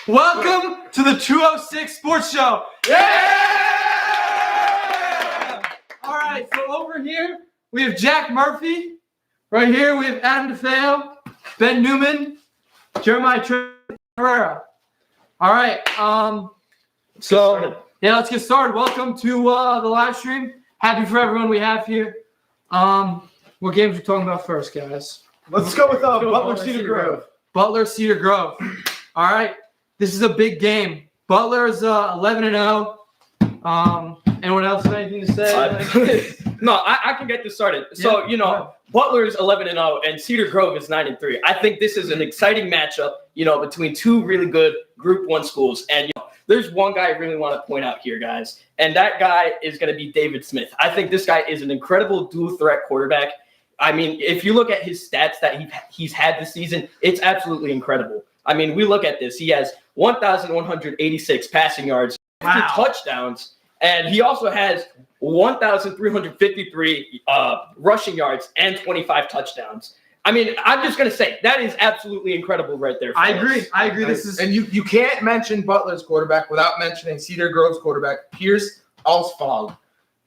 Welcome to the 206 Sports Show. Yeah! All right, so over here we have Jack Murphy. Right here we have Adam DeFeo, Ben Newman, Jeremiah Herrera. All right, let's get started. Welcome to the live stream. Happy for everyone we have here. What games are we talking about first, guys? Let's go with Butler Cedar Grove. Butler Cedar Grove. All right, this is a big game. Butler's 11-0. Anyone else have anything to say? No, I can get this started. So, Butler is 11-0 and Cedar Grove is 9-3. I think this is an exciting matchup, between two really good Group 1 schools. And, there's one guy I really want to point out here, guys. And that guy is going to be David Smith. I think this guy is an incredible dual-threat quarterback. I mean, if you look at his stats that he's had this season, it's absolutely incredible. I mean, we look at this. He has 1,186 passing yards, 50 touchdowns, and he also has 1,353 rushing yards and 25 touchdowns. I mean, I'm just going to say that is absolutely incredible right there. I agree. And you can't mention Butler's quarterback without mentioning Cedar Grove's quarterback, Pierce Alsfog.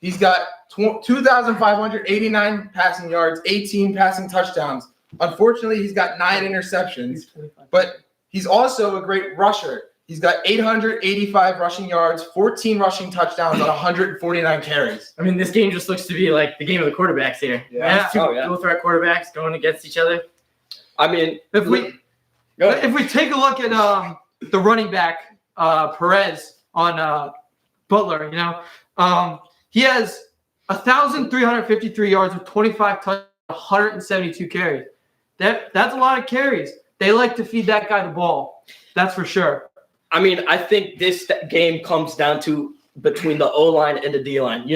He's got 2,589 passing yards, 18 passing touchdowns. Unfortunately, he's got 9 interceptions, but he's also a great rusher. He's got 885 rushing yards, 14 rushing touchdowns on 149 carries. I mean, this game just looks to be like the game of the quarterbacks here. Yeah. Dual threat quarterbacks going against each other. I mean, if we take a look at the running back Perez on Butler, he has 1,353 yards with 25 touchdowns, 172 carries. That's a lot of carries. They like to feed that guy the ball. That's for sure. I mean, I think this game comes down to between the O-line and the D-line.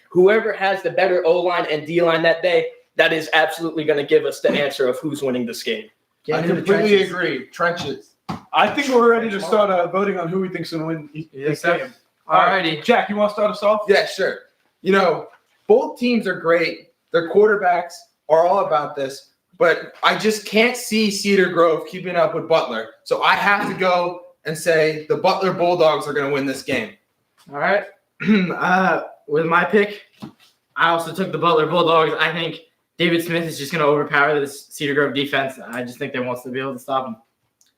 Whoever has the better O-line and D-line that day, that is absolutely going to give us the answer of who's winning this game. I completely agree. Trenches. I think we're ready to start voting on who we think's going to win this game. All righty. Jack, you want to start us off? Yeah, sure. Both teams are great. Their quarterbacks are all about this. But I just can't see Cedar Grove keeping up with Butler. So I have to go and say the Butler Bulldogs are going to win this game. All right. With my pick, I also took the Butler Bulldogs. I think David Smith is just going to overpower this Cedar Grove defense. I just think they wants to be able to stop him.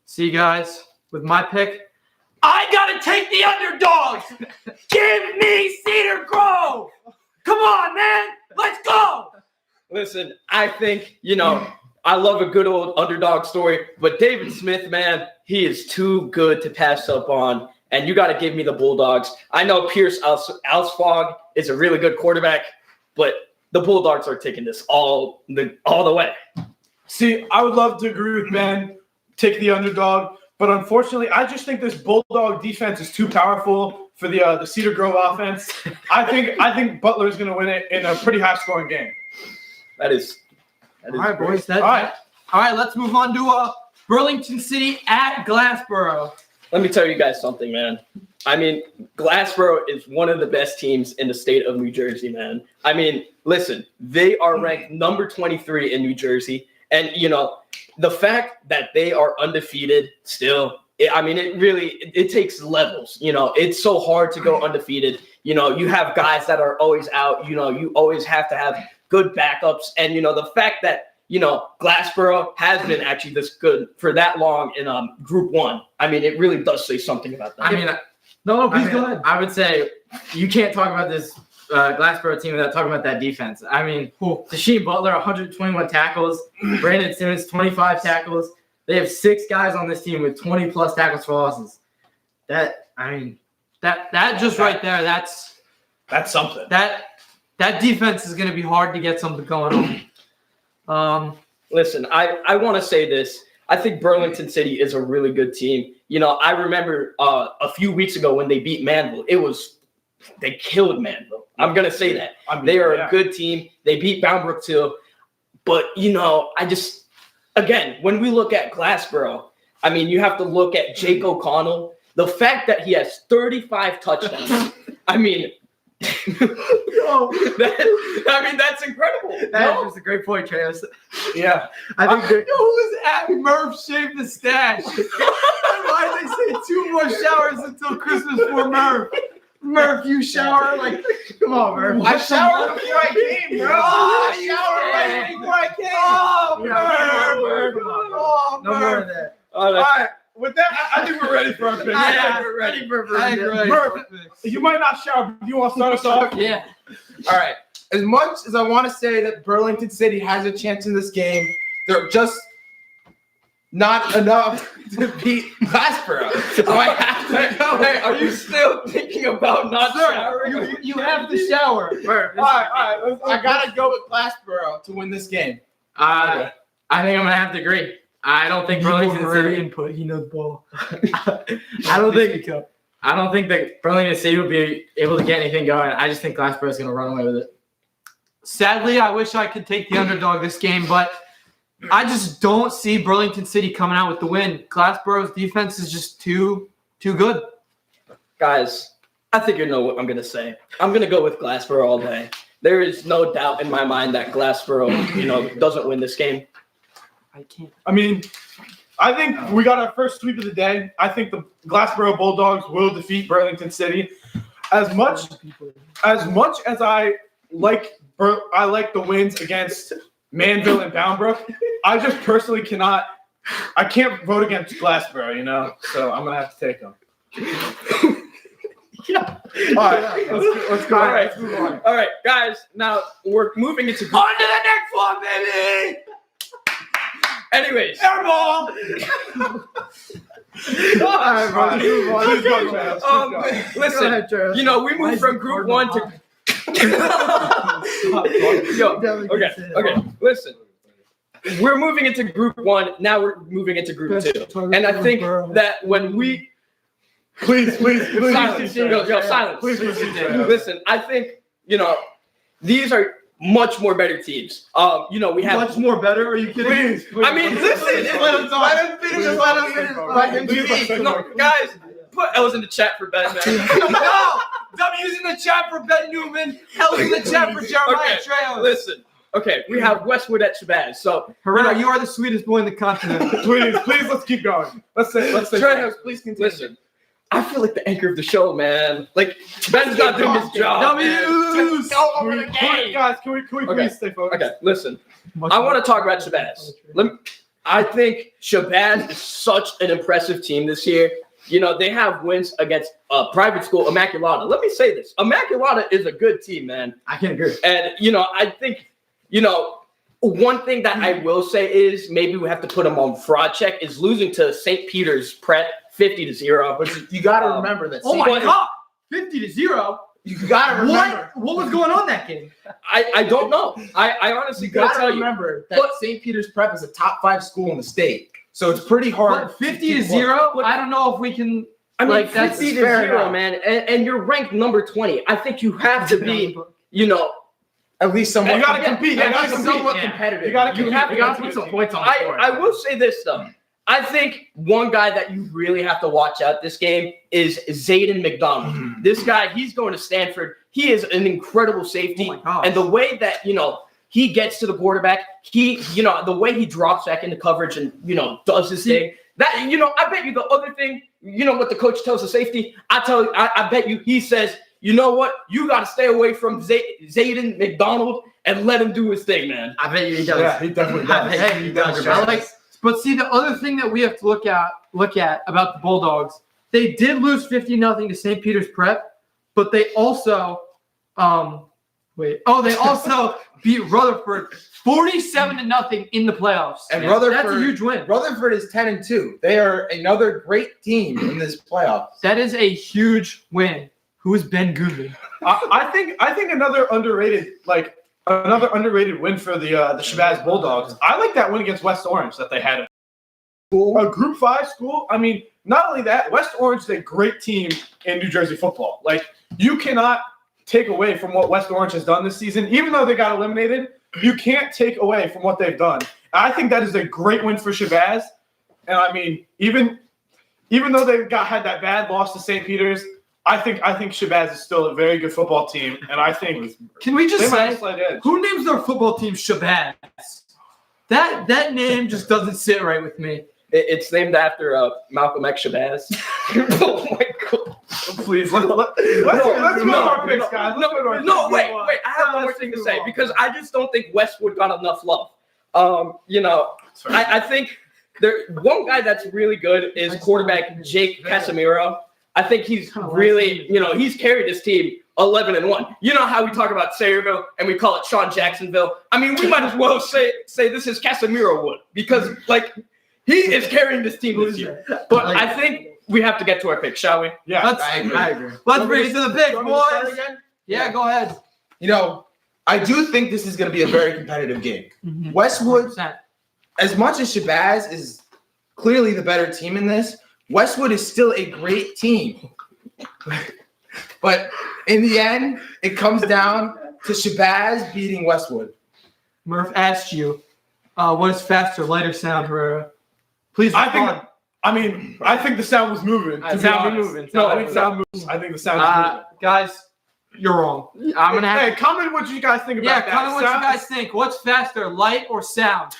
See, guys, with my pick, I got to take the underdogs. Give me Cedar Grove. Come on, man. Let's go. Listen, I think, I love a good old underdog story, but David Smith, man, he is too good to pass up on, and you got to give me the Bulldogs. I know Pierce Alsfog is a really good quarterback, but the Bulldogs are taking this all the way. See, I would love to agree with Ben, take the underdog, but unfortunately, I just think this Bulldog defense is too powerful for the Cedar Grove offense. I think Butler is going to win it in a pretty high-scoring game. That is all right, boys. All right, let's move on to Burlington City at Glassboro. Let me tell you guys something, man. I mean, Glassboro is one of the best teams in the state of New Jersey, man. I mean, listen, they are ranked number 23 in New Jersey. And, the fact that they are undefeated still, it takes levels. It's so hard to go undefeated. You have guys that are always out. You always have to have good backups. And, the fact that, Glassboro has been actually this good for that long in Group 1. I mean, it really does say something about that. Go ahead. I would say you can't talk about this Glassboro team without talking about that defense. I mean, Tasheen Butler, 121 tackles. Brandon Simmons, 25 tackles. They have 6 guys on this team with 20-plus tackles for losses. That just right there, that's something. That defense is going to be hard to get something going on. Listen, I want to say this. I think Burlington City is a really good team. I remember a few weeks ago when they beat Manville, they killed Manville. I'm going to say that. They are a good team. They beat Bound Brook too. But, again, when we look at Glassboro, you have to look at Jake O'Connell. The fact that he has 35 touchdowns, That's incredible. That's just a great point, Travis. Yeah. I think they're- Who was at Murph shaved the stash? Why did they say 2 more showers until Christmas for Murph? Murph, you shower like, come on, Murph. I showered before I came, bro. Oh, I showered right before I came. Oh, Yeah, Murph. come on. Oh, No more of that. All right. With that, I think we're ready for our pick. Yeah, we're ready for I agree. Murph, you might not shower, but you want to start us off? Yeah. All right. As much as I want to say that Burlington City has a chance in this game, they're just not enough to beat Glassboro. So I have to go. Hey, are you still thinking about not Sir, showering? you have to shower. Murph, All right. I gotta go with Glassboro to win this game. I think I'm gonna have to agree. I don't think Burlington City. input. He knows ball. I don't think that Burlington City will be able to get anything going. I just think Glassboro is gonna run away with it. Sadly, I wish I could take the underdog this game, but I just don't see Burlington City coming out with the win. Glassboro's defense is just too good. Guys, I think you know what I'm going to say. I'm going to go with Glassboro all day. There is no doubt in my mind that Glassboro, doesn't win this game. I can't. I mean, I think we got our first sweep of the day. I think the Glassboro Bulldogs will defeat Burlington City. As much as I like the wins against Manville and Boundbrook, I just personally I can't vote against Glassboro, so I'm going to have to take them. Yeah. All right, let's go. All right. Let's move on. All right, guys, now we're moving into On to the next one, baby! Anyways. Airball! All right, bro. Let's move on. Let's go, Travis. Listen, we moved from group 1 to Okay. Listen, we're moving into group 1. Now we're moving into group 2, and I think that when we Please. silence, silence. Please listen. Listen, I think these are much more better teams. We have Much more better? Are you kidding? Please. I mean, listen, Let him finish. Let him finish. no, guys, put L's in the chat for Ben, man. No! W's in the chat for Ben Newman. L's in the chat for Jeremiah Okay, Trejo. Listen. Okay, we have Westwood at Shabazz. So, Herrera, you are the sweetest boy in the continent. Please, let's keep going. Let's say. Trejo, please continue. Listen, I feel like the anchor of the show, man. Like, Ben's not doing his job. W's! Guys, can we please stay focused? Okay, listen. I want to talk about Shabazz. I think Shabazz is such an impressive team this year. They have wins against private school, Immaculata. Let me say this. Immaculata is a good team, man. I can agree. And, I think, one thing that I will say is maybe we have to put them on fraud check is losing to St. Peter's Pret 50-0. But you gotta remember that. Oh my God! 50-0? You gotta remember. What was going on that game? I don't know. I honestly You couldn't gotta tell you. remember that But- St. Peter's Prep is a top 5 school in the state, so it's pretty hard. But 50-0? I don't know if we can. I mean, Like, that's 50 to fair 0, enough. man, and you're ranked number 20. I think you have to be, At least somewhat. You gotta compete. You At gotta least compete. somewhat Yeah. competitive. You gotta You have We got to put some points on the board. I will say this though. I think one guy that you really have to watch out this game is Zayden McDonald. This guy, he's going to Stanford. He is an incredible safety, Oh my gosh. and the way that he gets to the quarterback, the way he drops back into coverage and does his thing. That I bet you the other thing, what the coach tells the safety. I bet you he says, you know what, you got to stay away from Zayden McDonald and let him do his thing, man. I bet you he does. Yeah, he definitely I does. bet you he does. I like, but see, the other thing that we have to look at about the Bulldogs, they did lose 50-0 to St. Peter's Prep, but they also, they also beat Rutherford 47-0 in the playoffs. And That's Rutherford, a huge win. Rutherford is 10-2. They are another great team in this playoffs. That is a huge win. Who is Ben Goodwin? I think another underrated win for the Shabazz Bulldogs. I like that win against West Orange that they had. A Group 5 school. I mean, not only that, West Orange is a great team in New Jersey football. Like, you cannot take away from what West Orange has done this season. Even though they got eliminated, you can't take away from what they've done. I think that is a great win for Shabazz. And I mean, even though they had that bad loss to St. Peter's, I think Shabazz is still a very good football team, and I think Can we they just might have say a slight edge. who names their football team Shabazz? That name just doesn't sit right with me. It's named after Malcolm X Shabazz. Oh my god! Please, let's go to our picks, guys. Let's go to our No, picks. wait. I have one more thing to say because I just don't think Westwood got enough love. I think one guy that's really good is quarterback Jake Casemiro. I think he's really, he's carried his team 11-1. You know how we talk about Sayreville and we call it Sean Jacksonville? I mean, we might as well say this is Casemiro Wood because, he is carrying this team this year. But I think we have to get to our pick, shall we? Yeah, I agree. Let's bring it to the pick, You want me to start boys. again? Yeah, go ahead. I do think this is going to be a very competitive game. Mm-hmm. Westwood, 100%. as much as Shabazz is clearly the better team in this, Westwood is still a great team. But in the end, it comes down to Shabazz beating Westwood. Murph asked you, what is faster, light or sound, Herrera? Please I respond. think the sound was moving. to be Sound honest. moving. No, I think sound moves. I think the sound is moving. Guys, you're wrong. I'm gonna have Hey, comment what you guys think about Yeah, that. comment what you Sound- guys think. What's faster, light or sound?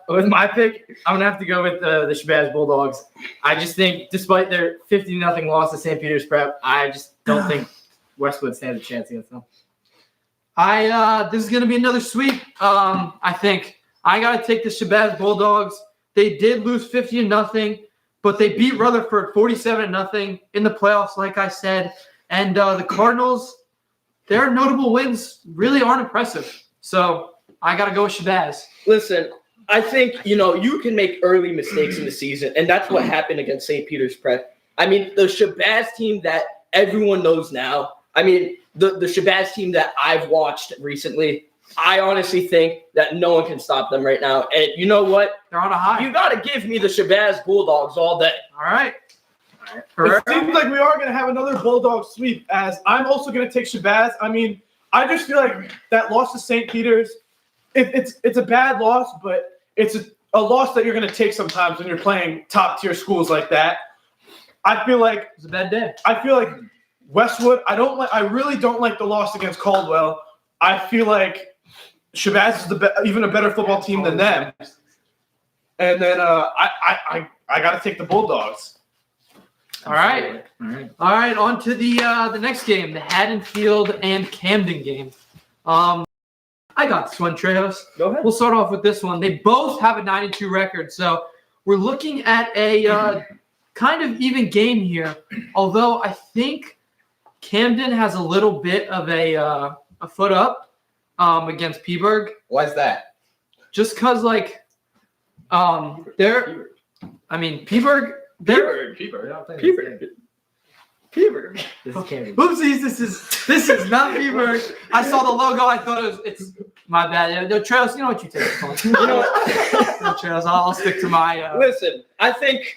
with my pick, I'm gonna have to go with the Shabazz Bulldogs. I just think, despite their 50-0 loss to St. Peter's Prep, I just don't think Westwood stands a chance against them. This is gonna be another sweep. I think I gotta take the Shabazz Bulldogs. They did lose 50-0, but they beat Rutherford 47-0 in the playoffs, like I said. And the Cardinals, their notable wins really aren't impressive. So I gotta go with Shabazz. Listen, I think, you can make early mistakes in the season, and that's what happened against St. Peter's Prep. I mean, the Shabazz team that everyone knows now, the Shabazz team that I've watched recently, I honestly think that no one can stop them right now. And you know what? They're on a high. You got to give me the Shabazz Bulldogs all day. All right. It seems like we are going to have another Bulldog sweep, as I'm also going to take Shabazz. I just feel like that loss to St. Peter's, it's a bad loss, but it's a loss that you're going to take sometimes when you're playing top-tier schools like that. I feel like It's a bad day. Westwood, I really don't like the loss against Caldwell. I feel like Shabazz is even a better football team than them. And then I got to take the Bulldogs. All right. All right, on to the next game, the Haddonfield and Camden game. I got this one, Treos. Go ahead. We'll start off with this one. They both have a 9-2 record, so we're looking at a kind of even game here. Although I think Camden has a little bit of a foot up against Peaburg, Why's that? just because Peaburg. Peaburg. This is Camden. Oopsies, this is not Peaburg. I saw the logo. I thought it's my bad. No, Trails, you know what you take. You know what? No, Trails, I'll stick to my. Listen, I think,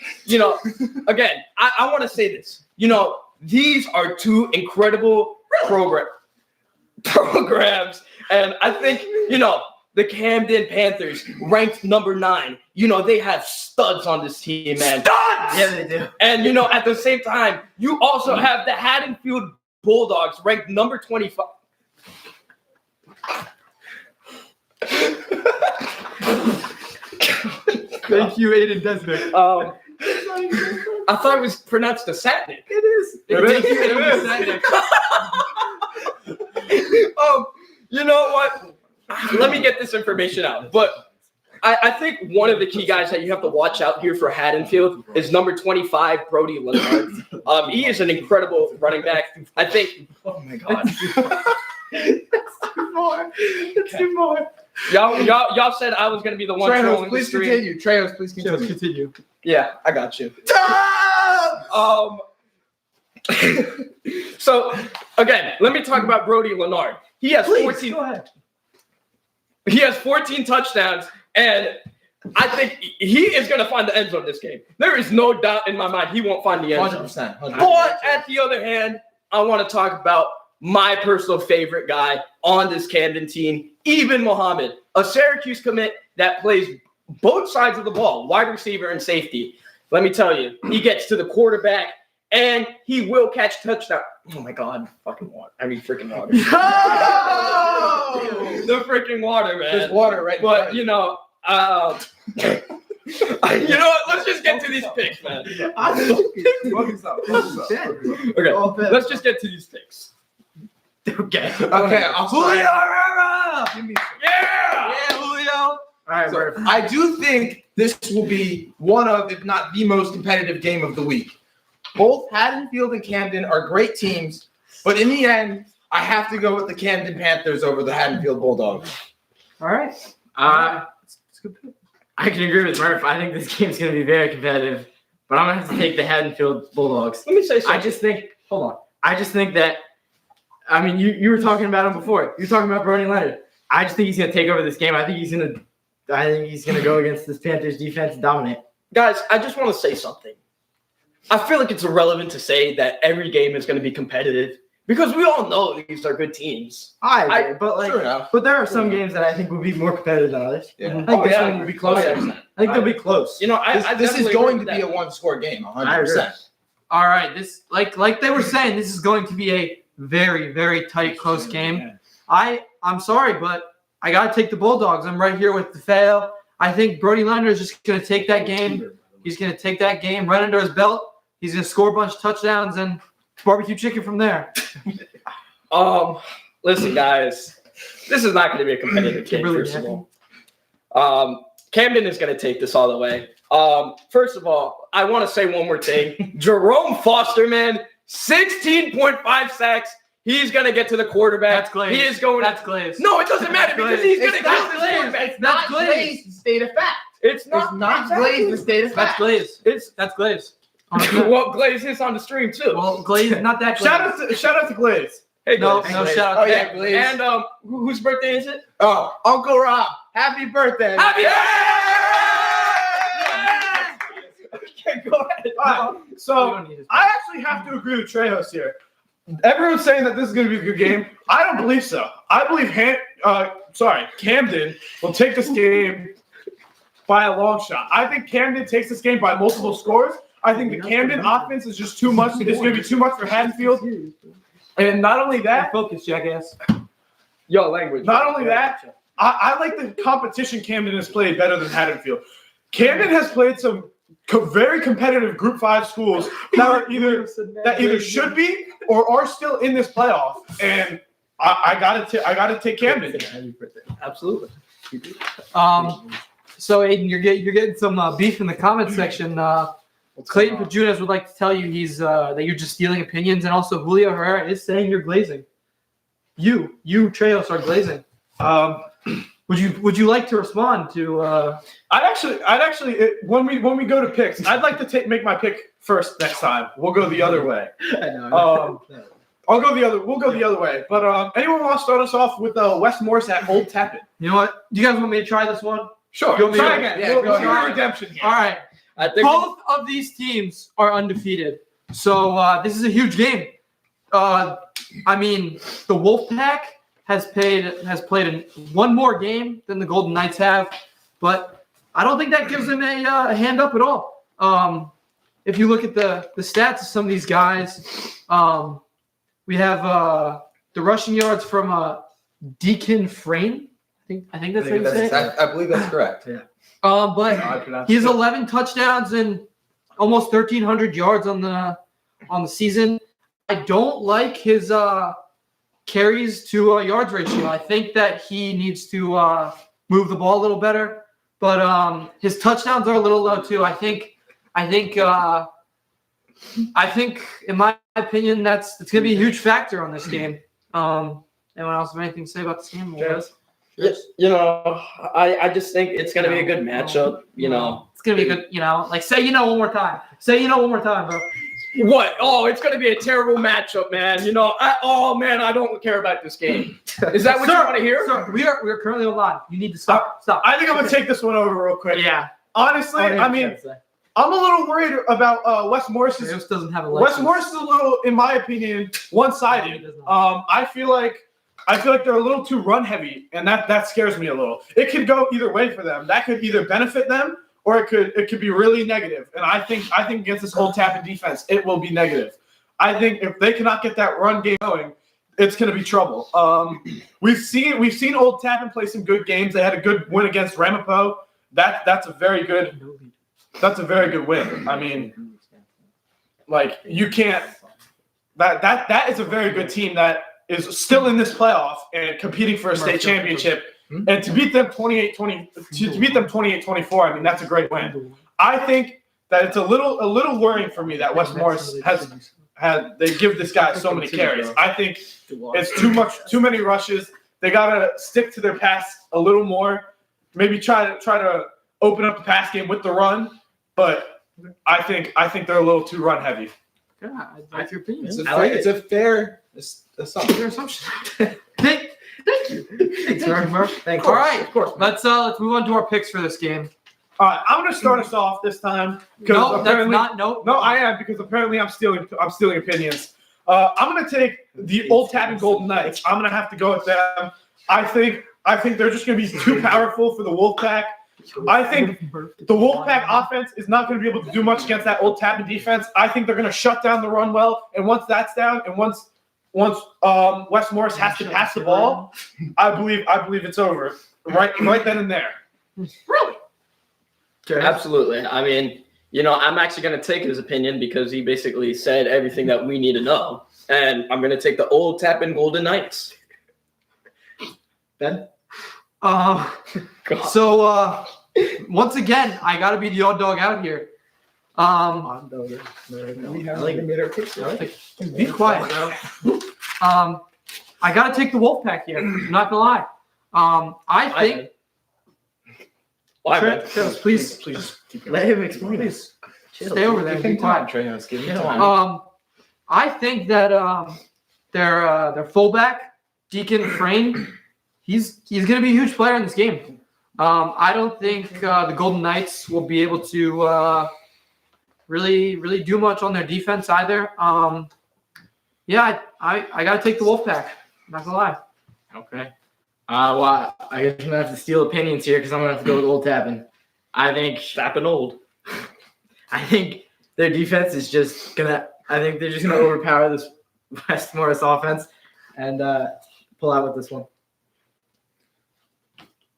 again, I want to say this. These are two incredible programs. And I think, the Camden Panthers ranked number 9. They have studs on this team, man. Studs! Yeah, they do. And, at the same time, you also have the Haddonfield Bulldogs ranked number 25. Thank you, Aiden Desnick. I thought it was pronounced a Satnick. It is. Thank you, Aiden Desnick. You know what? Let me get this information out. But I think one of the key guys that you have to watch out here for Haddonfield is number 25, Brody Leonard. He is an incredible running back. I think. Oh my God. It's two more. Y'all said I was gonna be the one trolling the Please stream. continue. Treos, please Trails, continue. continue. Yeah, I got you. So again, let me talk about Brody Leonard. He has 14. Go ahead. He has 14 touchdowns, and I think he is going to find the end zone this game. There is no doubt in my mind he won't find the end zone. 100%. 100%. But at the other hand, I want to talk about my personal favorite guy on this Camden team, Eben Mohammed, a Syracuse commit that plays both sides of the ball, wide receiver and safety. Let me tell you, he gets to the quarterback and he will catch touchdown. Oh my God, fucking water! I mean, freaking water. The freaking water, man. There's water right But you know, you know what? Let's just get to these picks, man. Okay, let's just get to these picks. Okay. Okay, I'll Julio start. Herrera! Yeah. Yeah, Julio. All right, So, Murph. I do think this will be one of, if not the most competitive game of the week. Both Haddonfield and Camden are great teams, but in the end, I have to go with the Camden Panthers over the Haddonfield Bulldogs. All right. I can agree with Murph. I think this game's going to be very competitive, but I'm going to have to take the Haddonfield Bulldogs. Let me say something. I just think, hold on. I just think that, I mean, you were talking about him before. You were talking about Brody Leonard. I just think he's going to take over this game. I think he's going to go against this Panthers defense and dominate. Guys, I just want to say something. I feel like it's irrelevant to say that every game is going to be competitive because we all know these are good teams. I agree, but Fair enough. but there are some games that I think will be more competitive than others. Yeah. I think this yeah. one will be closer. Oh, yeah. I think they'll be close. You know, This is definitely going to agree be a with one-score game, I agree. 100%. All right. This like they were saying, this is going to be a very, very tight, close game. I'm sorry, but I gotta take the Bulldogs. I'm right here with DeFeo. I think Brody Leonard is just gonna take that game. He's gonna take that game right under his belt. He's gonna score a bunch of touchdowns and barbecue chicken from there. Listen, guys, this is not going to be a competitive game. Really First of all, Camden is going to take this all the way. First of all, I want to say one more thing. Jerome Foster, man, 16.5 sacks. He's going to get to the quarterback. That's Glaze. He is going. That's Glaze. No, it doesn't matter because he's going to It's get not to the Glaze. quarterback. It's not Glaze. Glaze, the state of fact. It's It's not. not exactly. Glaze, the state of That's fact. Glaze. It's That's Glaze. well, Glaze is on the stream too. Well, Glaze is not that Glaze. Shout out to Glaze. Hey, No, Glaze. no Glaze. shout out. Oh, to yeah, him. Glaze. And whose birthday is it? Oh, Uncle Rob, happy birthday. Happy Okay, go ahead. All right, We so don't need his- I actually have to agree with Trejos here. Everyone's saying that this is going to be a good game. I don't believe so. I believe Camden will take this game by a long shot. I think Camden takes this game by multiple scores. I think the Camden offense is just too much. It's going to be too much for Haddonfield. And not only that, Focus, jackass. Yo, language. not only that, I like the competition Camden has played better than Haddonfield. Camden has played some very competitive Group 5 schools that either should be or are still in this playoff, and I gotta take Camden. Absolutely. So Aiden, you're getting some beef in the comment section. Clayton Pajunas would like to tell you he's that you're just stealing opinions, and also Julio Herrera is saying you're glazing. You Trejos are glazing. Would you like to respond to? I'd actually when we go to picks, I'd like to make my pick first next time. We'll go the other way. I know. We'll go the other way. But anyone want to start us off with Wes Morris at Old Tappan? You know what? Do you guys want me to try this one? Sure. You want me Try to- again. Yeah, We'll go do ahead. redemption here. All right. I think Both of these teams are undefeated, so this is a huge game. I mean, the Wolfpack has played in one more game than the Golden Knights have, but I don't think that gives them a hand up at all. If you look at the stats of some of these guys, we have the rushing yards from Deacon Frame. I think that's how you say it. I believe that's correct. But he has 11 touchdowns and almost 1,300 yards on the season. I don't like his carries to yards ratio. I think that he needs to move the ball a little better. But his touchdowns are a little low too. I think in my opinion it's going to be a huge factor on this game. Anyone else have anything to say about this game? Yes. You know, I just think it's going to be a good matchup. You know, It's going to be a good, like say one more time. Say one more time, bro. what? Oh, it's going to be a terrible matchup, man. You know, I don't care about this game. Is that what you want to hear? Sir, we are currently online. You need to stop. I think I'm gonna take this one over real quick. Yeah. Honestly, I mean, I'm a little worried about Wes Morris's. This doesn't have a Wes license. Morris is a little, in my opinion, one-sided. I feel like they're a little too run heavy, and that scares me a little. It could go either way for them. That could either benefit them or it could be really negative. And I think against this Old Tappan defense, it will be negative. I think if they cannot get that run game going, it's going to be trouble. We've seen Old Tappan play some good games. They had a good win against Ramapo. That's a very good win. I mean, like you can't. That is a very good team that is still in this playoff and competing for a state championship. And to beat them 28-24, I mean that's a great win. I think that it's a little worrying for me that West Morris they give this guy so many carries. I think it's too many rushes. They gotta stick to their pass a little more. Maybe try to open up the pass game with the run, but I think they're a little too run heavy. Yeah, I like your opinion. It's a fair assumption. Thank you. Thanks, Murph. Thanks. All right, Of course. let's move on to our picks for this game. All right, I'm gonna start us off this time. No, that's not. No, I am because apparently I'm stealing opinions. I'm gonna take the Old Tappan Golden Knights. I'm gonna have to go with them. I think they're just gonna be too powerful for the Wolfpack. I think the Wolfpack offense is not going to be able to do much against that Old Tappan defense. I think they're going to shut down the run well, and once that's down, and once West Morris has to pass the ball, I believe it's over right then and there. really. Absolutely. I mean, I'm actually going to take his opinion because he basically said everything that we need to know, and I'm going to take the Old Tappan Golden Knights. Ben? So once again, I gotta be the odd dog out here. Be quiet. I gotta take the Wolfpack here. I'm not gonna lie. I think. Why, man? Travis, please Let him explain. Please stay over there. Be quiet. Time. I think that their fullback Deacon Frayne, he's gonna be a huge player in this game. I don't think the Golden Knights will be able to really do much on their defense either. Yeah, I got to take the Wolfpack. I'm not gonna lie. Okay. Well, I guess I'm gonna have to steal opinions here because I'm gonna have to go with Old Tappan. I think their defense is just gonna. I think they're just gonna overpower this West Morris offense and pull out with this one.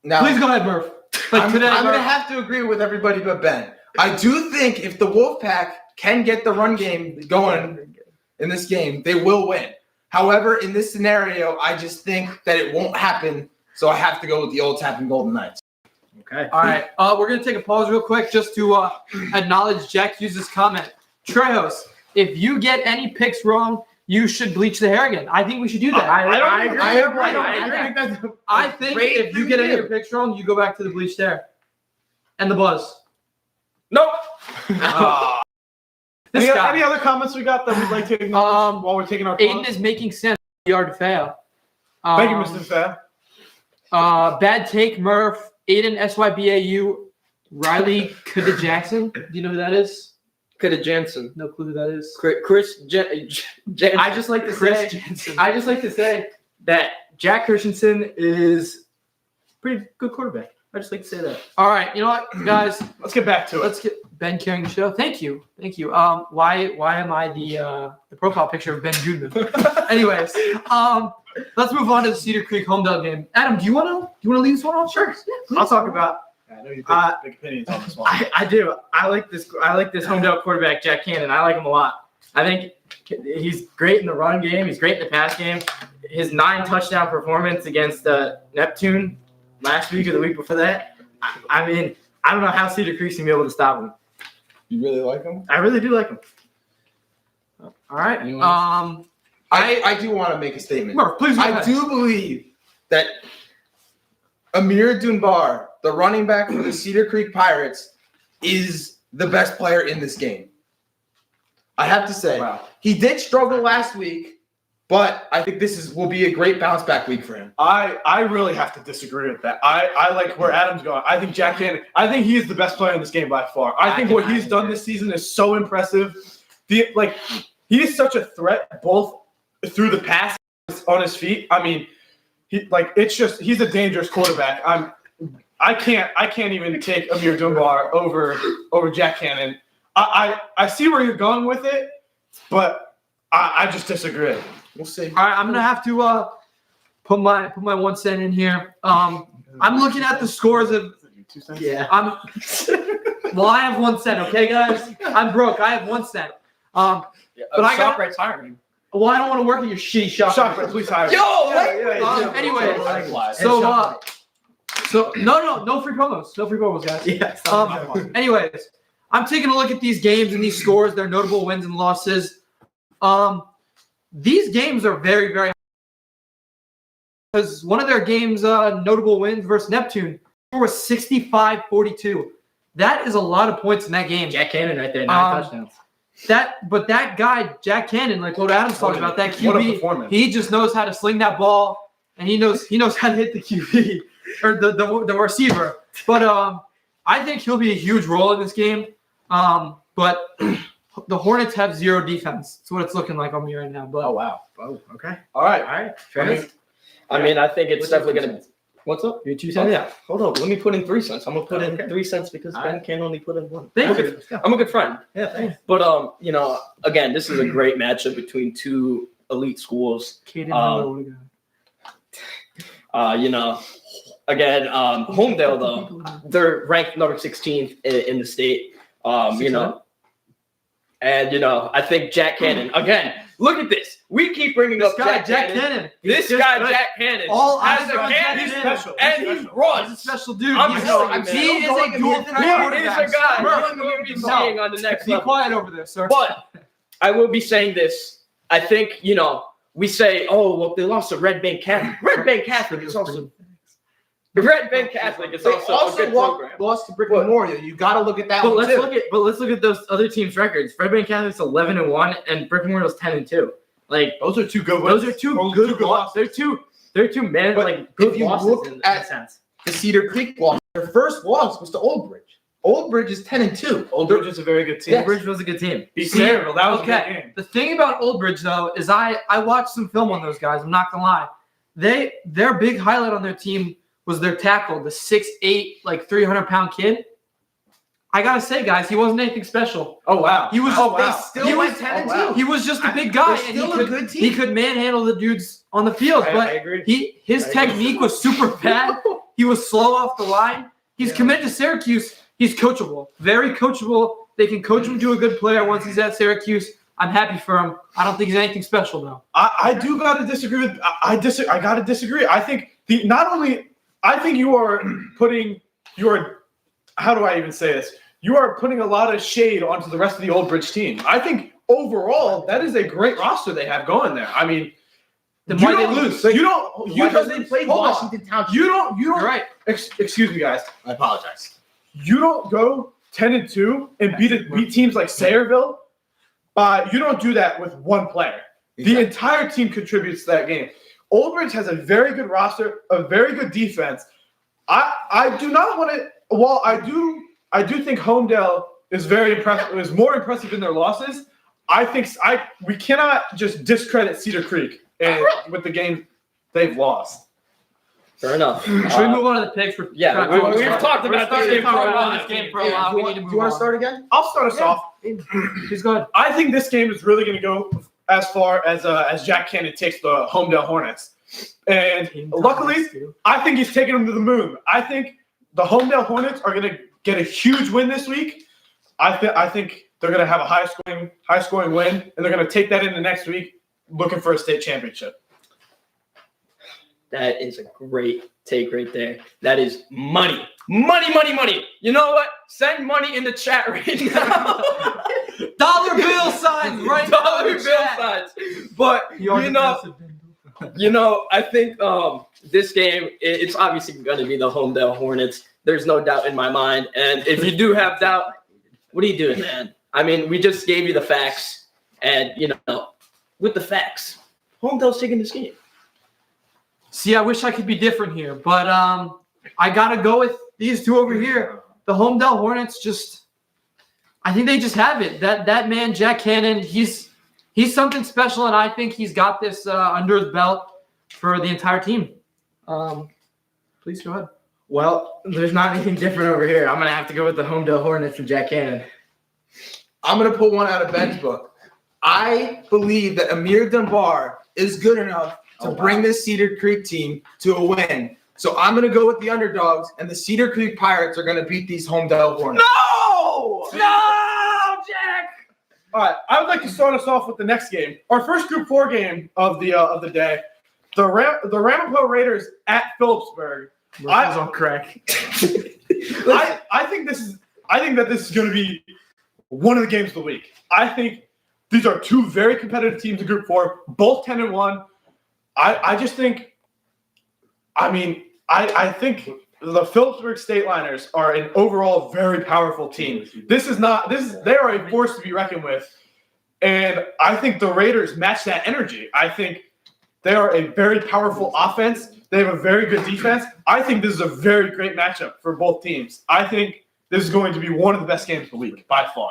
Now, Please go ahead, Murph. I'm Murph. going to have to agree with everybody but Ben. I do think if the Wolfpack can get the run game going in this game, they will win. However, in this scenario, I just think that it won't happen, so I have to go with the Old Tappan Golden Knights. Okay. All right, we're going to take a pause real quick just to acknowledge Jack Hughes' comment. Trejos, if you get any picks wrong, you should bleach the hair again. I think we should do that. I agree. I think if you get any of your picks wrong, you go back to the bleached hair. And the buzz. Nope. This guy. Any other comments we got that we'd like to acknowledge while we're taking our Aiden pause? is making sense. Yard to fail. Thank you, Mr. Fair. Bad take, Murph. Aiden, SYBAU. Riley Kuda Jackson. Do you know who that is? Kuda Jansen. No clue who that is. Chris Jansen. I just like to Chris say. Jensen. I just like to say that Jack Christensen is a pretty good quarterback. I just like to say that. All right, you know what, guys? Let's get back to it. Let's get Ben carrying the show. Thank you. Why am I the profile picture of Ben Goodman? Anyways, let's move on to the Cedar Creek home dog game. Adam, do you want to lead this one off? Sure. Yeah, I'll talk about. I know you have big opinions on this one. I do. I like this home dog quarterback, Jack Cannon. I like him a lot. I think he's great in the run game. He's great in the pass game. His 9 touchdown performance against Neptune last week or the week before that. I mean, I don't know how Cedar Creek's gonna be able to stop him. You really like him? I really do like him. All right. Anyone I do want to make a statement. Murph, please go I ahead. do believe that Amir Dunbar, the running back for the Cedar Creek Pirates, is the best player in this game. I have to say. Wow. He did struggle last week, but I think this will be a great bounce back week for him. I really have to disagree with that. I like where Adam's going. I think Jack Cannon, I think he is the best player in this game by far. I think what he's done this season is so impressive. He is such a threat both through the pass on his feet. I mean, he's a dangerous quarterback. I can't even take Amir Dunbar over Jack Cannon. I see where you're going with it, but I just disagree. We'll see. All right, I'm gonna have to put my 1 cent in here. I'm looking at the scores of. Yeah. Well, I have 1 cent. Okay, guys, I'm broke. I have 1 cent. But I got. ShopRite's hiring. Well, I don't want to work at your shitty shop. Shopper, please hire. Yo, Anyways, Likewise. so no free promos, guys. Yeah. Anyways, I'm taking a look at these games and these scores, their notable wins and losses. These games are very, very because one of their games, notable wins versus Neptune, was 65-42. That is a lot of points in that game. Jack Cannon right there, 9 touchdowns. But that guy, Jack Cannon, like what Adam's talking about, that What a QB, performance. he just knows how to sling that ball, and he knows how to hit the QB or the receiver. But I think he'll be a huge role in this game. But the Hornets have 0 defense. That's what it's looking like on me right now. But Oh, wow. Oh, okay. All right. All right. Fair enough. I mean, I think it's What's your definitely 2 gonna. cents? What's up? Your 2 Oh cents? yeah. Hold on. Let me put in 3 cents. I'm gonna put in Okay. 3 cents because All Ben right. can only put in 1. Thank I'm a you. good- I'm a good friend. Yeah, thanks. But again, this is a great matchup between 2 elite schools. Kaden Miller Again, Homedale though, they're ranked number 16th in the state. I think Jack Cannon again. Look at this. We keep bringing This up guy, Jack Cannon. This He's guy, good. Jack Cannon, All has eyes a are on cannon Jack Special. and he He's a runs. special dude. I'm He's telling you, he man. is a dual threat He is quarterback. a guy Murph, you're going to be no. seeing on the next Be level. quiet over there, sir. But I will be saying this. I think, we say, oh, well, they lost to Red Bank Catholic. Red Bank Catholic is also Red Bank Catholic is They also a also good program. lost to Brick Memorial. You got to look at that But one let's too. look at those other teams' records. Red Bank Catholic's 11-1, and Brick Memorial's 10-2. Like Those are 2 good those wins. are 2 Those good losses. losses. They're two man But like good if you losses look in at- that sense. The Cedar Creek loss. Their first loss was to Old Bridge. Old Bridge is 10-2. Old Bridge is a very good team. Yes. Bridge was a good team. Beat Sayreville. That was a Okay. good game. The thing about Old Bridge though is I watched some film on those guys. I'm not gonna lie. Their big highlight on their team was their tackle, the 6'8", like 300-pound kid. I gotta say, guys, he wasn't anything special. Oh wow. He was Oh, They wow. still He went was- 10-2. He was just a big guy, They're and he still a could, good team. he could manhandle the dudes on the field. I But agree. his I agree. technique was super bad. He was slow off the line. He's committed to Syracuse. He's coachable, very coachable. They can coach him to a good player once he's at Syracuse. I'm happy for him. I don't think he's anything special though. I do gotta disagree with. I gotta disagree. I think I think you are putting your. How do I even say this? You are putting a lot of shade onto the rest of the Old Bridge team. I think overall that is a great roster they have going there. I mean, Then you why they don't- lose? You don't. You Because don't. they played hold on. Washington Township. You don't. You're right. Excuse me, guys. I apologize. You don't go 10-2 and beat teams like Sayreville. You don't do that with one player. The entire team contributes to that game. Old Bridge has a very good roster, a very good defense. I do not want to. While I do think Homedale is very impressive. Is more impressive in their losses. I think we cannot just discredit Cedar Creek with the game they've lost. Fair enough. Should we move on to the picks? yeah, we've talked about this game for a while. This game for a while. We need to move You want to on. start again? I'll start us off. Please go ahead. I think this game is really going to go as far as Jack Cannon takes the Homedale Hornets. And luckily, I think he's taking them to the moon. I think the Homedale Hornets are going to get a huge win this week. I think they're going to have a high scoring win, and they're going to take that into next week, looking for a state championship. That is a great take right there. That is money. Money, money, money. You know what? Send money in the chat right now. Dollar bill signs right now. Dollar in the bill chat. signs. But I think this game, it's obviously going to be the Homedale Hornets. There's no doubt in my mind. And if you do have doubt, what are you doing, man? I mean, we just gave you the facts. And, with the facts, Homedale's taking this game. See, I wish I could be different here, but I gotta go with these two over here. The Homedale Hornets I think they just have it. That man, Jack Cannon, he's something special, and I think he's got this under his belt for the entire team. Please go ahead. Well, there's not anything different over here. I'm going to have to go with the Homedale Hornets and Jack Cannon. I'm going to pull one out of Ben's book. I believe that Amir Dunbar is good enough to bring this Cedar Creek team to a win. So I'm going to go with the underdogs, and the Cedar Creek Pirates are going to beat these Homedale Hornets. No, Jack. All right, I would like to start us off with the next game. Our first Group 4 game of the day. The Ramapo Raiders at Phillipsburg. I was on crack. I think that this is going to be one of the games of the week. I think these are two very competitive teams in Group 4, both 10-1. I think the Phillipsburg State Liners are an overall very powerful team. They are a force to be reckoned with. And I think the Raiders match that energy. I think they are a very powerful offense. They have a very good defense. I think this is a very great matchup for both teams. I think this is going to be one of the best games of the week by far.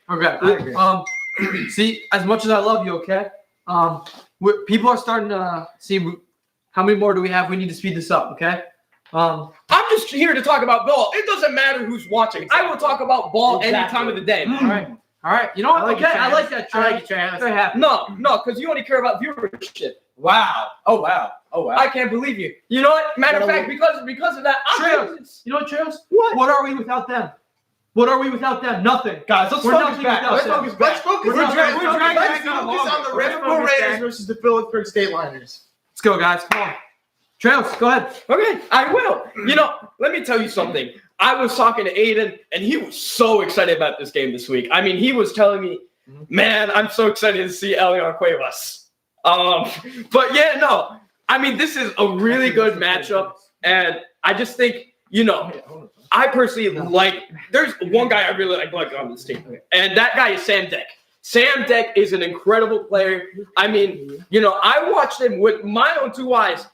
Okay. See, as much as I love you, okay? People are starting to see how many more do we have. We need to speed this up, okay? I'm just here to talk about ball. It doesn't matter who's watching. I will talk about ball any time of the day. Man. All right. You know what? Okay, I like that, Trey. I like it, Trey. Very happy. No, because you only care about viewership. Wow. Oh, wow. I can't believe you. You know what? Matter of fact, because of that, Trails. You know what, Trails? What? What are we without them? What are we without them? Nothing. Guys, let's We're focus nothing back. without Let's them. focus back. Let's focus We're on dragging the Ramapo Raiders versus the Phillipsburg State Liners. Let's go, guys. Come on. Trails, go ahead. Okay, I will. Let me tell you something. I was talking to Aiden, and he was so excited about this game this week. I mean, he was telling me, man, I'm so excited to see Elion Cuevas. But yeah, no. I mean, this is a really good matchup, and I just think, I personally there's one guy I really like on this team, and that guy is Sam Deck. Sam Deck is an incredible player. I mean, I watched him with my own two eyes.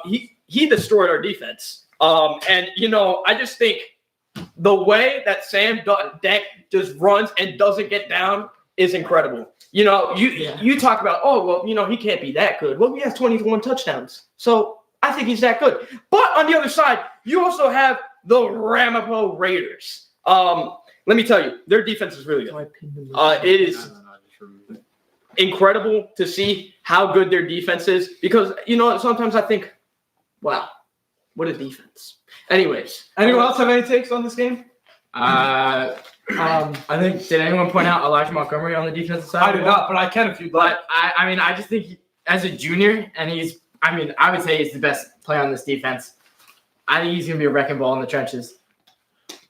He destroyed our defense. And I just think the way that Sam Deck just runs and doesn't get down is incredible. You talk about, he can't be that good. Well, he has 21 touchdowns. So I think he's that good. But on the other side, you also have the Ramapo Raiders. Let me tell you, their defense is really good. It is incredible to see how good their defense is because, sometimes I think, wow, what a defense. Anyways. Anyone else have any takes on this game? I think, did anyone point out Elijah Montgomery on the defensive side? I did not, but I can if you'd like. But I just think as a junior, and I would say he's the best player on this defense. I think he's going to be a wrecking ball in the trenches.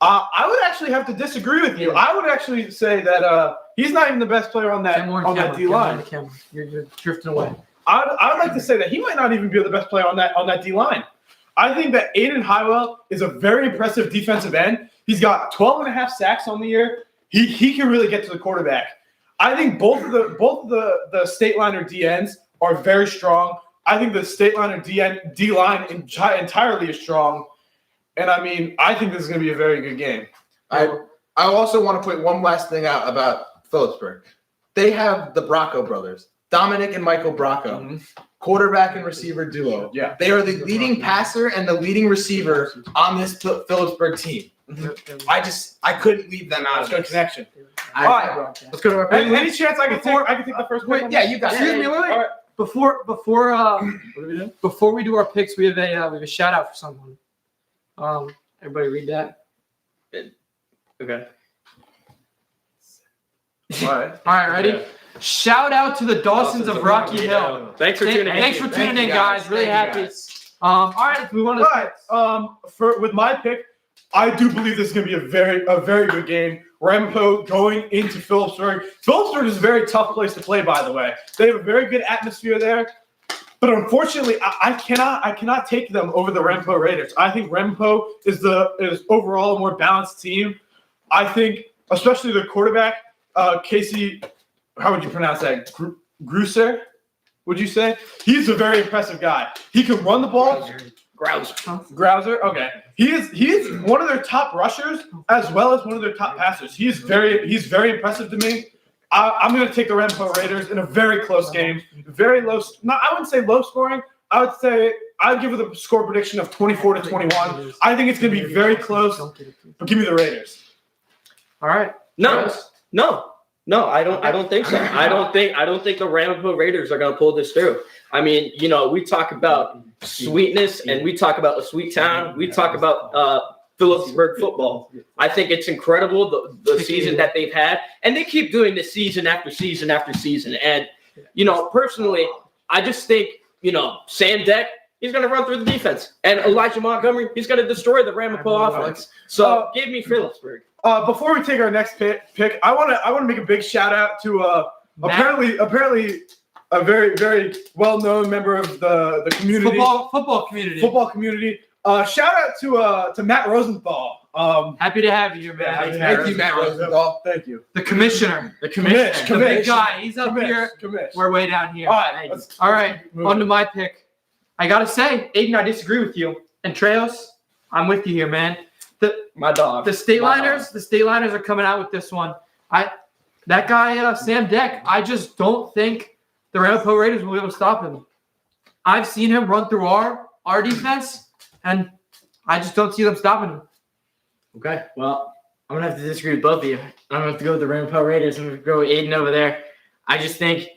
I would actually have to disagree with you. I would actually say that he's not even the best player on that D-line. You're drifting away. I would like to say that he might not even be the best player on that D-line. I think that Aiden Highwell is a very impressive defensive end. He's got 12.5 sacks on the year. He can really get to the quarterback. I think both of the State Liner DNs are very strong. I think the State Liner D-line entirely is strong. And I think this is going to be a very good game. I also want to point one last thing out about Phillipsburg. They have the Bracco brothers, Dominic and Michael Bracco, quarterback and receiver duo. Yeah. They are the leading passer and the leading receiver on this Phillipsburg team. I couldn't leave them out. That's good connection. All right, let's go to our Any chance I can take the first pick? Yeah, you got it. Excuse me, wait. All right. Before we do our picks, we have a shout out for someone. Everybody read that. Okay. All right. All right, ready? Yeah. Shout out to the Dawsons of Rocky Hill. Thanks for tuning in. Thanks for tuning in, guys. Really happy. All right, we want to. All right. With my pick, I do believe this is going to be a very good game. Ramapo going into Phillipsburg. Phillipsburg is a very tough place to play, by the way. They have a very good atmosphere there. But unfortunately, I cannot take them over the Ramapo Raiders. I think Ramapo is overall a more balanced team. I think, especially the quarterback, Casey, how would you pronounce that? Grusser, would you say? He's a very impressive guy. He can run the ball. Grouser. Okay. He is one of their top rushers as well as one of their top passers. He's very impressive to me. I'm going to take the Ramapo Raiders in a very close game. Very low. I wouldn't say low scoring. I would say I'd give it a score prediction of 24-21. I think it's going to be very close, but give me the Raiders. All right. No, I don't think so. I don't think the Ramapo Raiders are going to pull this through. I mean, we talk about sweetness and we talk about a sweet town. We talk about Phillipsburg football. I think it's incredible the season that they've had, and they keep doing this season after season after season. And personally, I just think Sam Deck, he's going to run through the defense, and Elijah Montgomery, he's going to destroy the Ramapo offense. So give me Phillipsburg. Before we take our next pick, I want to make a big shout out to apparently a very, very well-known member of the community, Football community. Shout out to Matt Rosenthal. Happy to have you here, man. Thank you, Matt Rosenthal. Thank you. The commissioner. The commissioner. The big guy. He's up here. We're way down here. All right. On to my pick. I got to say, Aiden, I disagree with you. And Treos, I'm with you here, man. My dog. The State Liners are coming out with this one. That guy, Sam Deck, I just don't think the Ramapo Raiders will be able to stop him. I've seen him run through our defense, and I just don't see them stopping him. Okay, well, I'm going to have to disagree with both of you. I'm going to have to go with the Ramapo Raiders. I'm going to go with Aiden over there. I think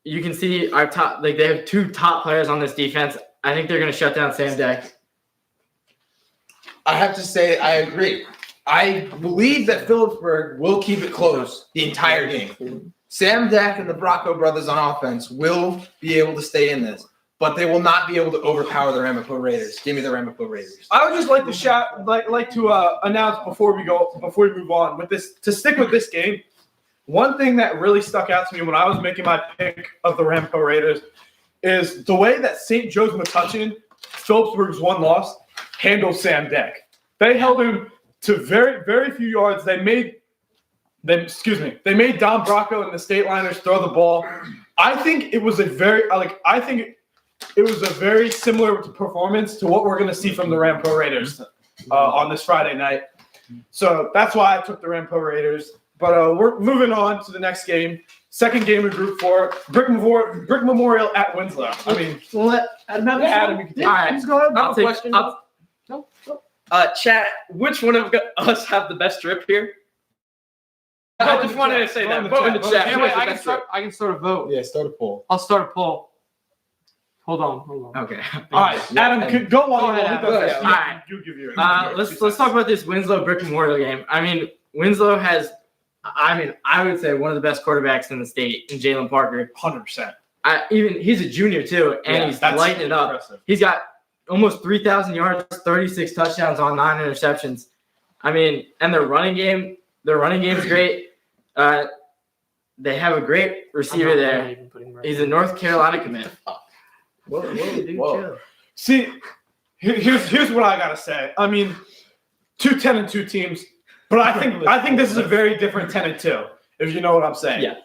you can see our top, they have two top players on this defense. I think they're going to shut down Sam Deck. I have to say I agree. I believe that Phillipsburg will keep it close the entire game. Sam Deck and the Bracco brothers on offense will be able to stay in this, but they will not be able to overpower the Ramapo Raiders. Give me the Ramapo Raiders. I would just like to announce before we move on with this, to stick with this game. One thing that really stuck out to me when I was making my pick of the Ramapo Raiders is the way that St. Joe's Metuchen, Phillipsburg's one loss, handled Sam Deck. They held him to very, very few yards. They made Don Bracco and the State Liners throw the ball. I think it was a very similar performance to what we're going to see from the Ramapo Raiders on this Friday night. So that's why I took the Ramapo Raiders. But we're moving on to the next game. Second game of Group 4, Brick Memorial at Winslow. I mean, Let Adam, you can take all right. Go ahead. I'll take question. Chat, which one of us have the best trip here? I just wanted to say that. Vote in the chat. Hey, wait, I can start a vote. Yeah, start a poll. I'll start a poll. Hold on. Okay. All right, Adam, go on. Go ahead, All Adam. right. You give your. Let's talk about this Winslow Brick Memorial game. I mean, Winslow has, I would say one of the best quarterbacks in the state in Jalen Parker. 100%. He's a junior too, and he's lighting it up. Impressive. He's got almost 3,000 yards, 36 touchdowns on 9 interceptions. I mean, and their running game is great. They have a great receiver there. He's a North Carolina commit. Whoa. See, here's what I gotta say. I mean, 2 10-2 teams, but I think this is a very different 10-2. If you know what I'm saying. Yeah.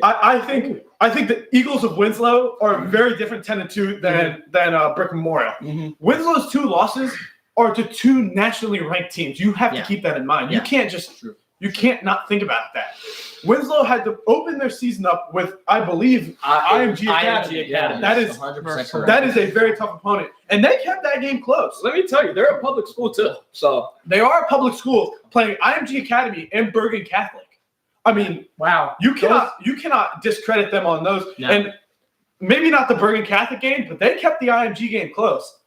I think the Eagles of Winslow are a very different 10-2 than Brick Memorial. Mm-hmm. Winslow's 2 losses are to 2 nationally ranked teams. You have to keep that in mind. Yeah. You can't not think about that. Winslow had to open their season up with, I believe, IMG Academy. Academy. That is 100% correct. that is a very tough opponent, and they kept that game close. Let me tell you, they're a public school too. So They are a public school playing IMG Academy and Bergen Catholic. I mean, Wow. you cannot discredit them on those. No. And maybe not the Bergen Catholic game, but they kept the IMG game close.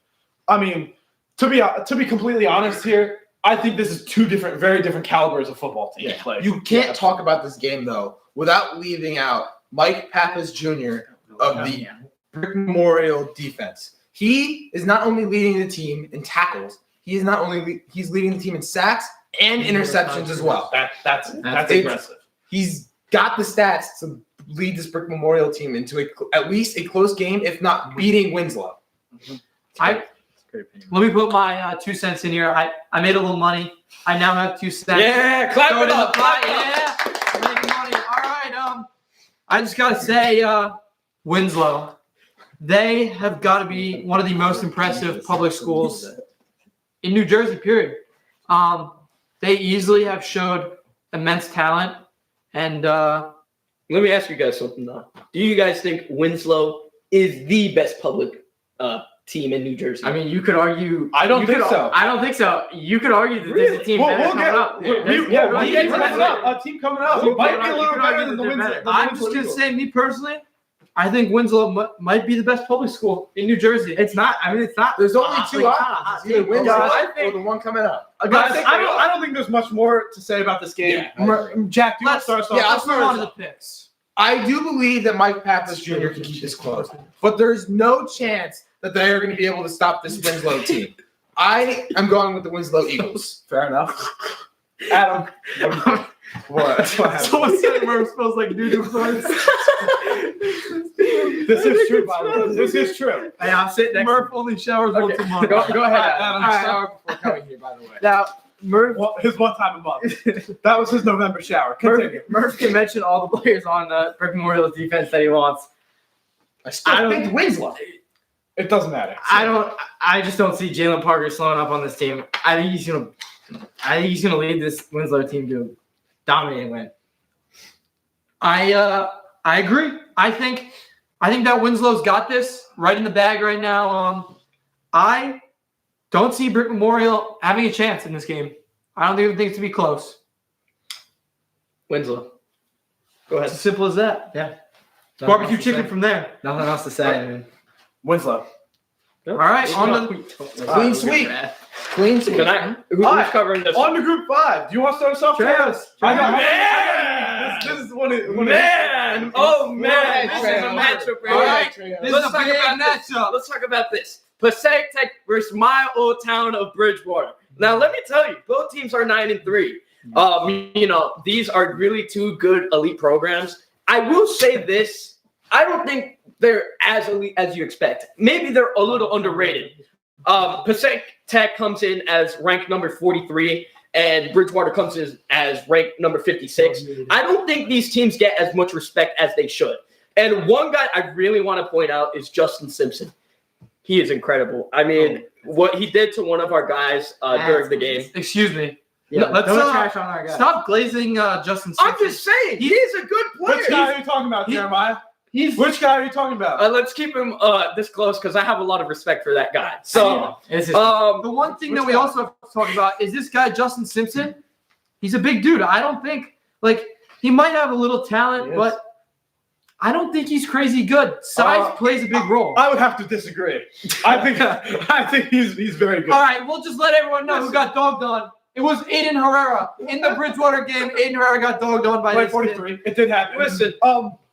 I mean, to be completely honest here, I think this is 2 very different calibers of football teams play. You can't talk about this game, though, without leaving out Mike Pappas Jr. of the Brick Memorial defense. He is not only leading the team in tackles, he's leading the team in sacks and interceptions as well. That's it. impressive. He's got the stats to lead this Brick Memorial team into at least a close game, if not beating Winslow. Let me put my 2 cents in here. I made a little money. I now have 2 cents. yeah, clap Throw it in the up. pot. Clap it up. Yeah, I'm making money. All right. I just gotta say, Winslow, they have got to be one of the most impressive public schools in New Jersey. Period. They easily have showed immense talent, and Let me ask you guys something though. Do you guys think Winslow is the best public team in New Jersey. I mean, you could argue. I don't you think could- so. I don't think so. You could argue that there's a team We'll better get coming up. we'll There's- get there's- coming up. A team coming up. We'll It might get- be a you little could better argue than the that they're Winslow. better. I'm just gonna say, me personally, I think Winslow might be the best public school in New Jersey. It's not. I mean, it's not. There's only two like, options. It's either Yeah, Winslow I or the one coming up. Guys, I don't think there's much more to say about this game. Jack, do you want to start us off? Let's move on to the picks. I do believe that Mike Pappas Jr. can keep this close, but there's no chance that they are going to be able to stop this Winslow team. I am going with the Winslow Eagles. Fair enough. Adam, what? Someone said Murph smells like doo-doo farts. This is true, by the way. This is true. Hey, I'm sitting next. Murph only showers once a month. Go ahead, Adam. Adam. Shower before coming here, by the way. Now, Murph. Well, his one time a month. That was his November shower. Continue. Murph can mention all the players on the Brick Memorial's defense that he wants. I still I don't- think Winslow. It doesn't matter. I just don't see Jalen Parker slowing up on this team. I think he's gonna lead this Winslow team to dominate and win. I agree. I think that Winslow's got this right in the bag right now. I don't see Brick Memorial having a chance in this game. I don't even think it's to be close. Winslow. Go It's ahead. as simple as that. Yeah. Barbecue chicken from there. Nothing else to say. I mean. Winslow. All right, on to Clean sweep. Clean sweep. Can I? Who's Alright. covering this? On to Group 5. Do you want to start us off? Travis. I know. Man. This is one of Man! Oh man! This is a Trail. matchup right All here. right, Trail. This Let's is a talk big about this. matchup. Let's talk about this. Passaic Tech versus my old town of Bridgewater. Now, let me tell you, both teams are 9-3. These are really two good elite programs. I will say this: I don't think they're as elite as you expect. Maybe they're a little underrated. Passaic Tech comes in as ranked number 43, and Bridgewater comes in as ranked number 56. I don't think these teams get as much respect as they should. And one guy I really want to point out is Justin Simpson. He is incredible. I mean, what he did to one of our guys during the game. Excuse me. Yeah, Let's don't trash on our guy. stop glazing Justin I'm Simpson. just saying, he is a good player. Which guy are you talking about, he- Jeremiah? He's Which guy are you talking about? Let's keep him this close because I have a lot of respect for that guy. So, This is the one thing that Which we guy? also have to talk about is this guy Justin Simpson. He's a big dude. I don't think he might have a little talent, He is. but I don't think he's crazy good. Size plays a big role. I would have to disagree. I think he's very good. All right, we'll just let everyone know who got dogged on. It was Aiden Herrera in the Bridgewater game. Aiden Herrera got dogged on by Like this kid. 43. It did happen. Listen,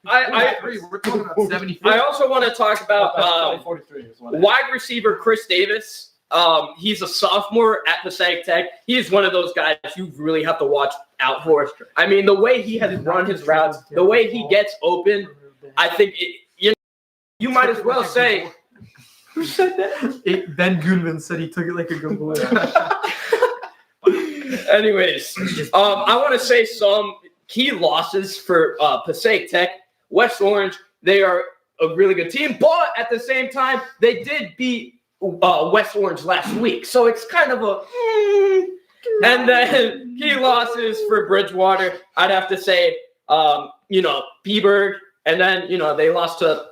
I I agree. We're talking about 74. I also want to talk about 43 is what wide receiver Chris Davis. He's a sophomore at Passaic Tech. He's one of those guys you really have to watch out for. I mean, the way he has run his routes, the way he gets open, I think you might as well say. Who said that? Ben Goodman said he took it like a good boy. Anyways, I want to say some key losses for Passaic Tech. West Orange, they are a really good team, but at the same time, they did beat West Orange last week. So it's kind of a... And then key losses for Bridgewater, I'd have to say, Peaburg, and then, they lost to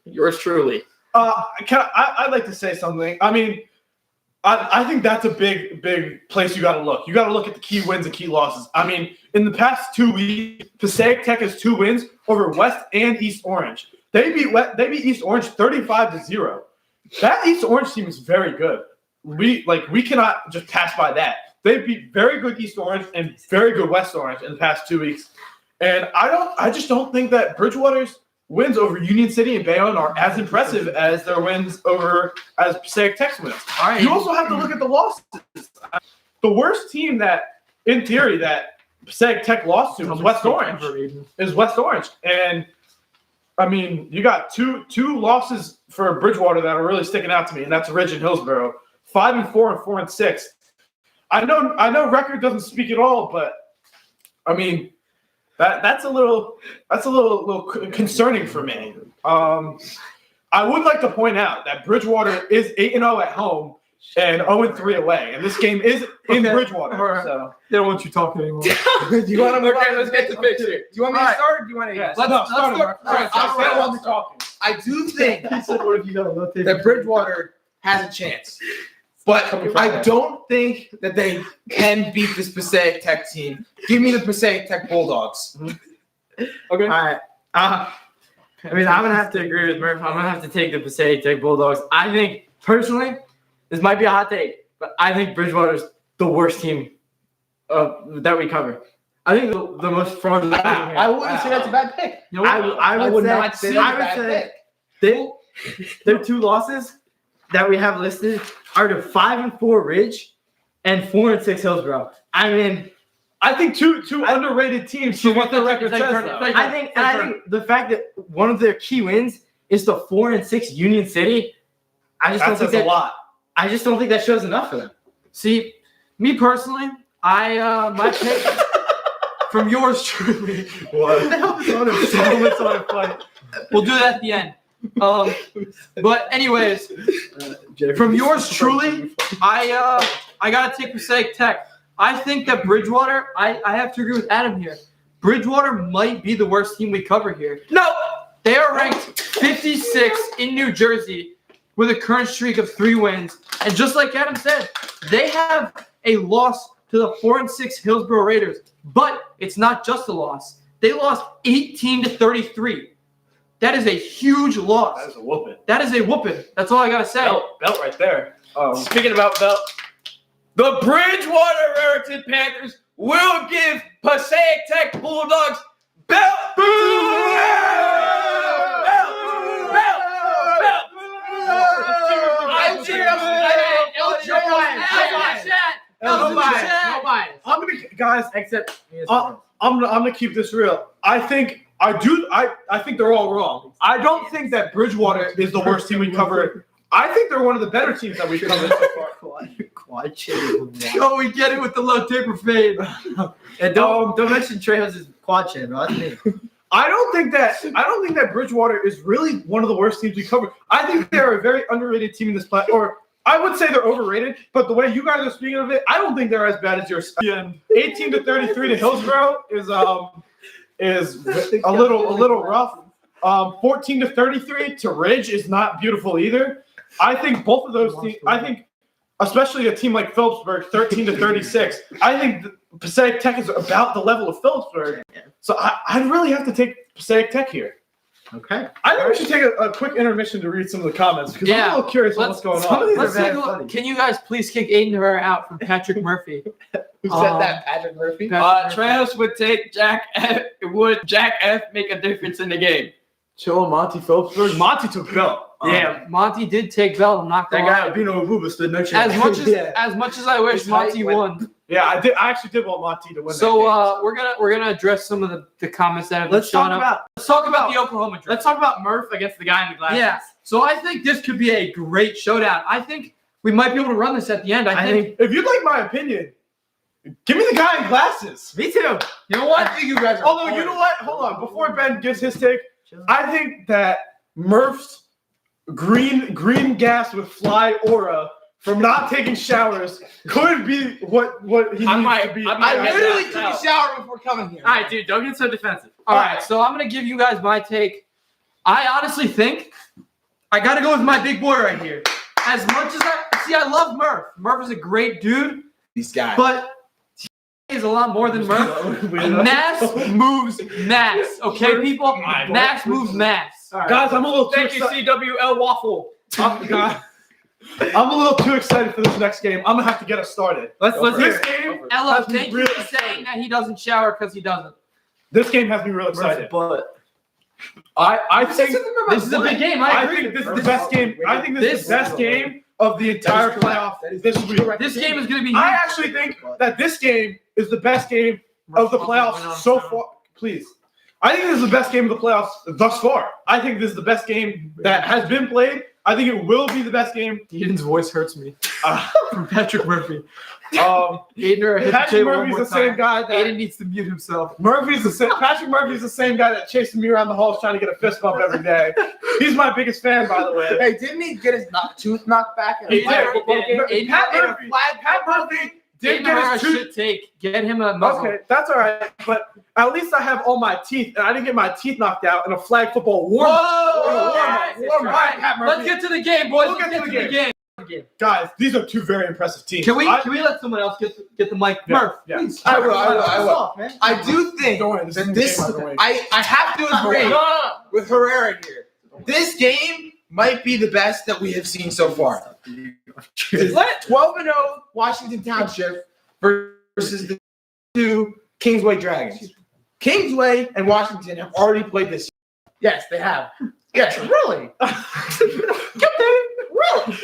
yours truly. I'd like to say something. I mean, I think that's a big place you got to look. You got to look at the key wins and key losses. I mean, in the past 2 weeks, Passaic Tech has 2 wins over West and East Orange. They beat East Orange 35-0. That East Orange team is very good. We cannot just pass by that. They beat very good East Orange and very good West Orange in the past 2 weeks. And I just don't think that Bridgewater's wins over Union City and Bayonne are as impressive as their wins as Passaic Tech's wins. All right. You also have to look at the losses. The worst team that, in theory, that Passaic Tech lost to is West Orange. And I mean, you got two losses for Bridgewater that are really sticking out to me, and that's Ridge and Hillsborough, 5-4 and 4-6. I know record doesn't speak at all, but I mean that's a little concerning for me. I would like to point out that Bridgewater is 8-0 at home and 0-3 away, and this game is in Bridgewater. All right. So They don't want you talking anymore. Do you want to move on? Okay, let's get to the picture. Do you want me to start or do you want to? Let's no, start. start. All right, I want to talking. I do think He said, "What if you got a low tape?" that Bridgewater has a chance, but I don't think that they can beat this Passaic Tech team. Give me the Passaic Tech Bulldogs. Okay. All right. I mean, I'm gonna have to agree with Murph. I'm gonna have to take the Passaic Tech Bulldogs. I think personally, this might be a hot take, but I think Bridgewater's the worst team that we cover. I think the most fraudulent. I wouldn't say that's a bad pick. You know what? I would say, not say I that's a would bad say pick. their two losses that we have listed are to 5-4 Ridge and 4-6 Hillsborough. I mean, I think two underrated teams for what their record says. Though. I think the fact that one of their key wins is the 4-6 Union City. I just don't That think says a that. lot. I just don't think that shows enough for them. See, me personally, my pick from yours truly. What? We'll do that at the end. But anyways, from yours truly, I gotta take Passaic Tech. I think that Bridgewater. I have to agree with Adam here. Bridgewater might be the worst team we cover here. No. They are ranked 56 in New Jersey with a current streak of 3 wins. And just like Adam said, they have a loss to the 4-6 Hillsborough Raiders. But it's not just a loss. They lost 18-33. That is a huge loss. That is a whooping. That is a whooping. That's all I gotta say. Belt right there. Speaking about belt, the Bridgewater Raritan Panthers will give Passaic Tech Bulldogs belt. No bias. I'm gonna, guys. Except I'm gonna keep this real. I think they're all wrong. I don't think that Bridgewater is the worst team we cover. I think they're one of the better teams that we covered so far. quad chin. Oh, we get it with the low taper fade. And don't mention Trejo's quad chin, bro. That's me. I don't think that Bridgewater is really one of the worst teams we cover. I think they're a very underrated team in this play, or I would say they're overrated. But the way you guys are speaking of it, I don't think they're as bad as yours. 18-33 to Hillsborough is a little rough. 14-33 to Ridge is not beautiful either. I think both of those teams. I think, especially a team like Phillipsburg, 13-36. I think Passaic Tech is about the level of Phillipsburg. So I really have to take Passaic Tech here. Okay. I think we should take a quick intermission to read some of the comments because I'm a little curious on what's going some of on. these Let's are very take a look. funny. Can you guys please kick Aiden Herrera out from Patrick Murphy? Who said that? Patrick Murphy? Travis would take Jack F. Would Jack F. make a difference in the game? Chill, Monty Phillipsburg. Monty took belt. Yeah, Monty did take belt. I'm not That gonna guy lie. Albino Abuba stood no chance. As much as I wish His height Monty went- won. Yeah, I did. I actually did want Monty to win. So we're gonna address some of the comments that have been Let's talk shown up. about Let's talk about the Oklahoma draft. let's talk about Murph against the guy in the glasses. Yeah. So I think this could be a great showdown. I think we might be able to run this at the end. I think if you'd like my opinion, give me the guy in glasses. Me too. you know what? I think you guys are. Although, you know what? Hold on. Before Ben gives his take, I think that Murph's green gas with fly aura from not taking showers could be what he needs to be. I literally took a shower before coming here. All right, dude, don't get so defensive. All right, so I'm gonna give you guys my take. I honestly think I gotta go with my big boy right here. As much as I love Murph. Murph is a great dude, These guys. but he is a lot more than Murph. Mass moves mass. Okay, people? Mass moves mass. Guys, I'm a little too Thank you, excited. CWL Waffle. I'm a little too excited for this next game. I'm gonna have to get us started. Let's This hear it. game, Ella, has me thank you really for saying that he doesn't shower because he doesn't. this game has me real excited. I think This is a big game. I I agree. think this is the best game. I think this is the best game of the entire playoff this week. This game is gonna be. I actually think that this game is the best game of the playoffs so far. Please. I think this is the best game of the playoffs thus far. I think this is the best game that has been played. I think it will be the best game. Aiden's voice hurts me. Uh, From Patrick Murphy. Aiden hit the Patrick table one Murphy's more the same time. guy that Aiden needs to mute himself. Patrick Murphy's the same guy that chasing me around the halls trying to get a fist bump every day. He's my biggest fan, by the way. Hey, didn't he get his tooth knocked back? He did. Pat Murphy Dayton get Herrera his two. should take. Get him a muzzle. Okay, that's all right. But at least I have all my teeth, and I didn't get my teeth knocked out in a flag football war. All right, Pat Murphy. let's get to the game, boys. We'll Let's get to the game. Guys, these are two very impressive teams. Can we let someone else get the mic? Yeah, Murph, yeah. please. I will. I do think Don't worry, this that is this. the game, by the way. I have to agree with Herrera here. This game might be the best that we have seen so far. 12-0 Washington Township versus the two Kingsway Dragons. Kingsway and Washington have already played this. Yes, they have. Yes, really. Really.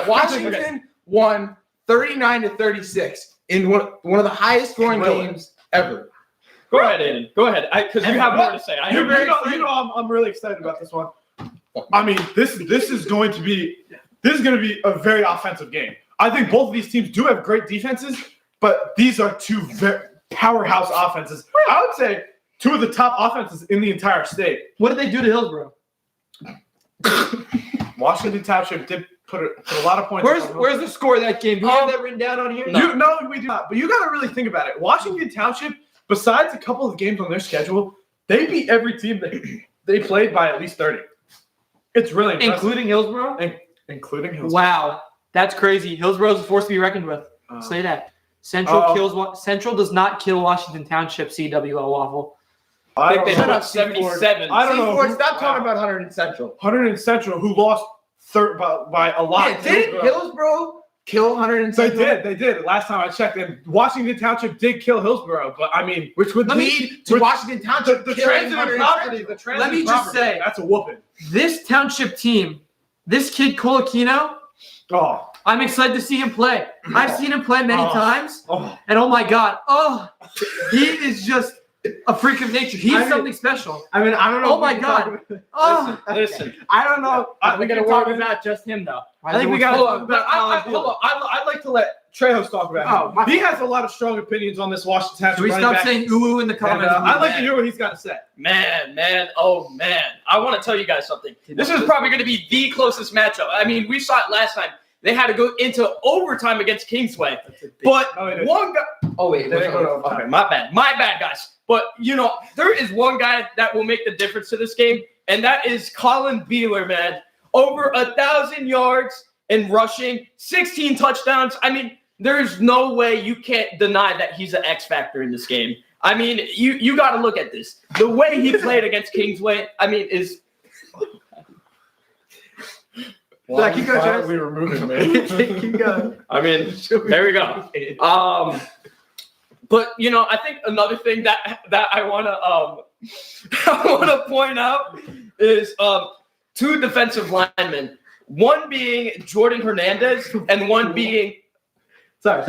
Washington won 39-36 in one of the highest scoring Really? games ever. Go ahead, Aiden. Go ahead, because you have more to say. I You have know, I'm really excited about this one. I mean, this is going to be a very offensive game. I think both of these teams do have great defenses, but these are two very powerhouse offenses. I would say two of the top offenses in the entire state. What did they do to Hillsborough? Washington Township did put a lot of points. Where's the score of that game? Do you have that written down on here? No, we do not. But you got to really think about it. Washington Township, besides a couple of games on their schedule, they beat every team they played by at least 30. It's really impressive. Including Hillsborough? Including Hillsborough. Wow, that's crazy. Hillsborough's a force to be reckoned with. Say that. Central does not kill Washington Township. CWL Waffle. I think they don't put know. up 77. I don't know. Seaford, stop talking about Hunter and Central. Hunter and Central, who lost by a lot. Yeah, did Hillsborough kill Hunter and They Central? did. They did. Last time I checked, and Washington Township did kill Hillsborough. But I mean, Which would Let me- lead to with Washington Township the killing Hunter transitive and property. Central. The transitive Let me just property, say- that's a whooping. This Township team, this kid Colakino, Oh, I'm excited to see him play. I've seen him play many Oh. times, oh. and oh my God, he is just a freak of nature. He's I mean- something special. I mean, I don't know. Oh if my we can God. talk about- Oh, Listen, I don't know. I- We're gonna talk about just him though. I think we got to Hold talk on, but about hold on. I'd like to let Trejos talk about Oh, him. my- He has a lot of strong opinions on this Washington Township should we running stop back. saying ooh in the And, comments? I'd like to hear what he's got to say. man. Oh, man. I want to tell you guys something. This is probably going to be the closest matchup. I mean, we saw it last time. They had to go into overtime against Kingsway. But No, they didn't. one guy. Oh, wait. They didn't go to overtime. Okay, my bad, guys. But, there is one guy that will make the difference to this game, and that is Colin Beeler, man. Over 1,000 yards in rushing, 16 touchdowns. I mean, there's no way you can't deny that he's an X factor in this game. I mean, you got to look at this. The way he played against Kingsway, I mean, is Zach, you go, Why Travis. are we removing me? Keep going. I mean, there we go. But I think another thing that I want to point out is two defensive linemen. One being Jordan Hernandez, and one being Sorry.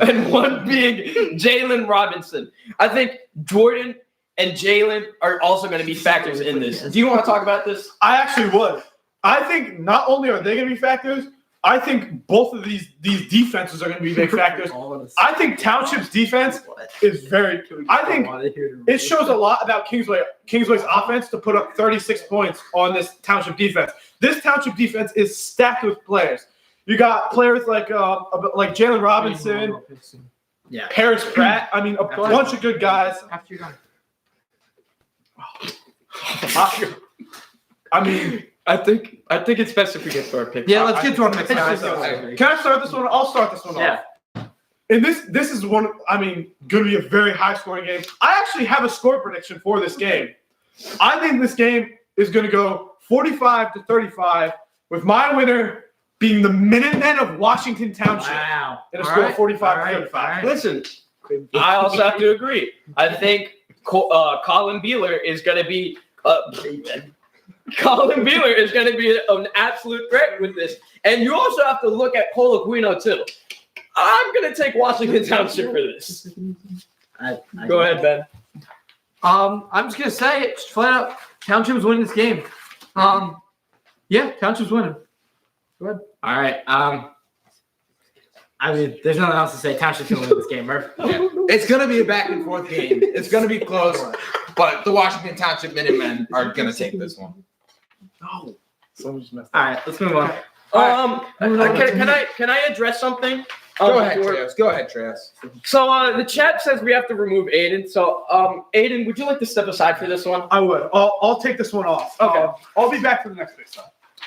and one being Jalen Robinson. I think Jordan and Jalen are also going to be factors in this. Do you want to talk about this? I actually would. I think not only are they going to be factors, I think both of these defenses are going to be big factors. I think Township's defense is very. I think it shows a lot about Kingsway's offense to put up 36 points on this Township defense. This Township defense is stacked with players. You got players like Jalen Robinson, Yeah. Paris Pratt. I mean, a bunch of good guys. After you're done. I mean, I think it's best if we get to our picks. Yeah, let's get to our next Can I start this one? I'll start this one Yeah. off. And this is one. I mean, going to be a very high scoring game. I actually have a score prediction for this game. I think this game is going to go 45-35, with my winner being the Minutemen of Washington Township. Wow. In a All score right. of 45 All to right. 35. Listen, I also have to agree. I think Colin Beeler is going to be an absolute threat with this. And you also have to look at Cole Aquino too. I'm going to take Washington Township for this. Go ahead, Ben. I'm just gonna say it, just flat out. Township's winning this game. Yeah, Township's winning. Go ahead. All right. I mean, there's nothing else to say. Township's gonna win this game, Murph. It's going to be a back and forth game. It's going to be close, but the Washington Township Minutemen are going to take this one. No. Someone just messed up. All right, let's move on. Can I address something? Go ahead, before- Treas. Go ahead, Treas. So the chat says we have to remove Aiden. So Aiden, would you like to step aside for this one? I would. I'll take this one off. Okay. I'll be back for the next face.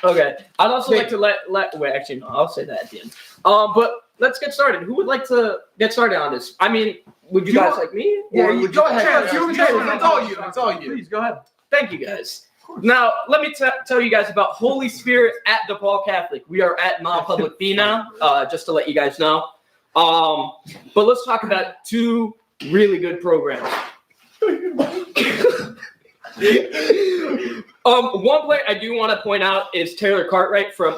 Okay. I'd also Okay. like to wait. Actually, no. I'll say that at the end. But let's get started. Who would like to get started on this? I mean, would you You guys want- like me? Yeah, Or you would go ahead. Treas, you Treas. go ahead. It's all you. It's all you. Please go ahead. Thank you, guys. Now, let me tell you guys about Holy Spirit at DePaul Catholic. We are at non-public B now, just to let you guys know. But let's talk about two really good programs. One player I do want to point out is Taylor Cartwright from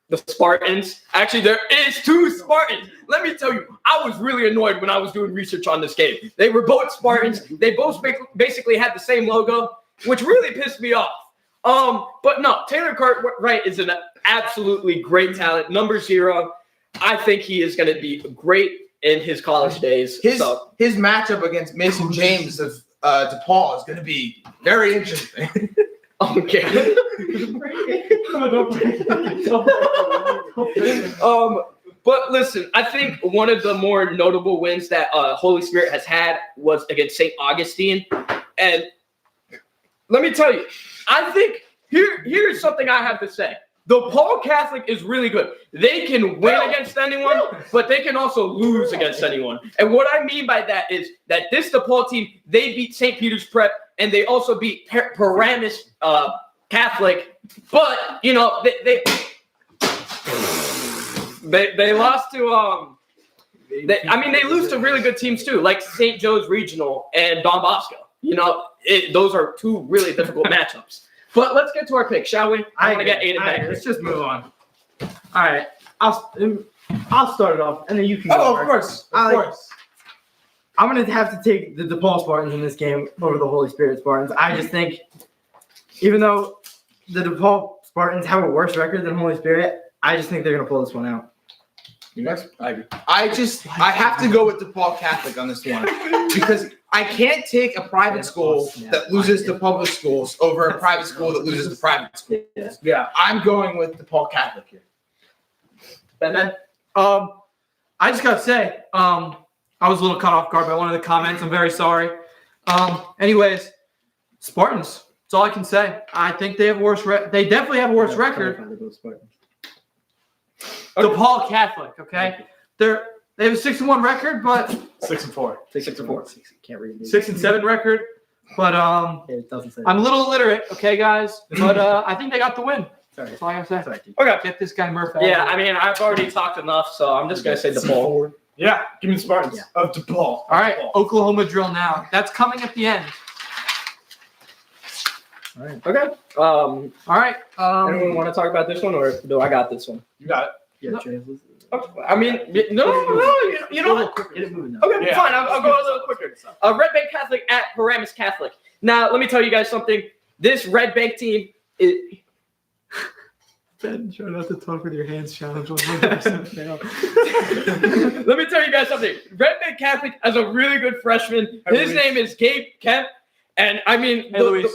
the Spartans. Actually, there is two Spartans. Let me tell you, I was really annoyed when I was doing research on this game. They were both Spartans. They both basically had the same logo, which really pissed me off. But no, Taylor Cartwright is an absolutely great talent. Number 0. I think he is going to be great in his college days. His So, his matchup against Mason James of DePaul is going to be very interesting. okay. But listen, I think one of the more notable wins that Holy Spirit has had was against St. Augustine. And let me tell you, I think here's something I have to say. The Paul Catholic is really good. They can win against anyone, but they can also lose against anyone. And what I mean by that is that this DePaul team, they beat St. Peter's Prep, and they also beat Paramus Catholic. But you know, they lost to they lose to really good teams too, like St. Joe's Regional and Don Bosco. You know, those are two really difficult matchups. But let's get to our pick, shall we? I want to get Aiden back. Let's just move on. All right, I'll start it off, and then you can. Go, Oh, of Mark. course. Of I- course. I'm gonna have to take the DePaul Spartans in this game over the Holy Spirit Spartans. I just think, even though the DePaul Spartans have a worse record than Holy Spirit, I just think they're gonna pull this one out. I have to go with DePaul Catholic on this one because I can't take a private school that loses to public schools over a private school that loses to private schools. Yeah. I'm going with DePaul Catholic here. Ben? I just gotta say, I was a little caught off guard by one of the comments. I'm very sorry. Anyways, Spartans. That's all I can say. I think they have a worse. They definitely have a worse record. DePaul Catholic. Okay, they have a 6-1 record, but 6-4. 6-4. Can't read. 6-7 record. But It doesn't say. I'm a little illiterate. Okay, guys. But I think they got the win. sorry. That's all I gotta say. Sorry. Okay. Get this guy Murphy. Yeah, I mean, I've already talked enough, so I'm just gonna say DePaul. Yeah, give me the Spartans Yeah. of DePaul. All right, DePaul. Oklahoma drill now. That's coming at the end. Okay. All right. Anyone want to talk about this one, or do I got this one? You got it. Yeah, No. translate. I mean, you know what? Get it moving now. Okay, Yeah. fine. I'll go a little quicker. Red Bank Catholic at Paramus Catholic. Now, let me tell you guys something. This Red Bank team is. Ben, try not to talk with your hands challenge 100% fail. Let me tell you guys something. Red Bank Catholic has a really good freshman. Hi, His Luis. name is Gabe Kemp. And I mean, Hey, Luis.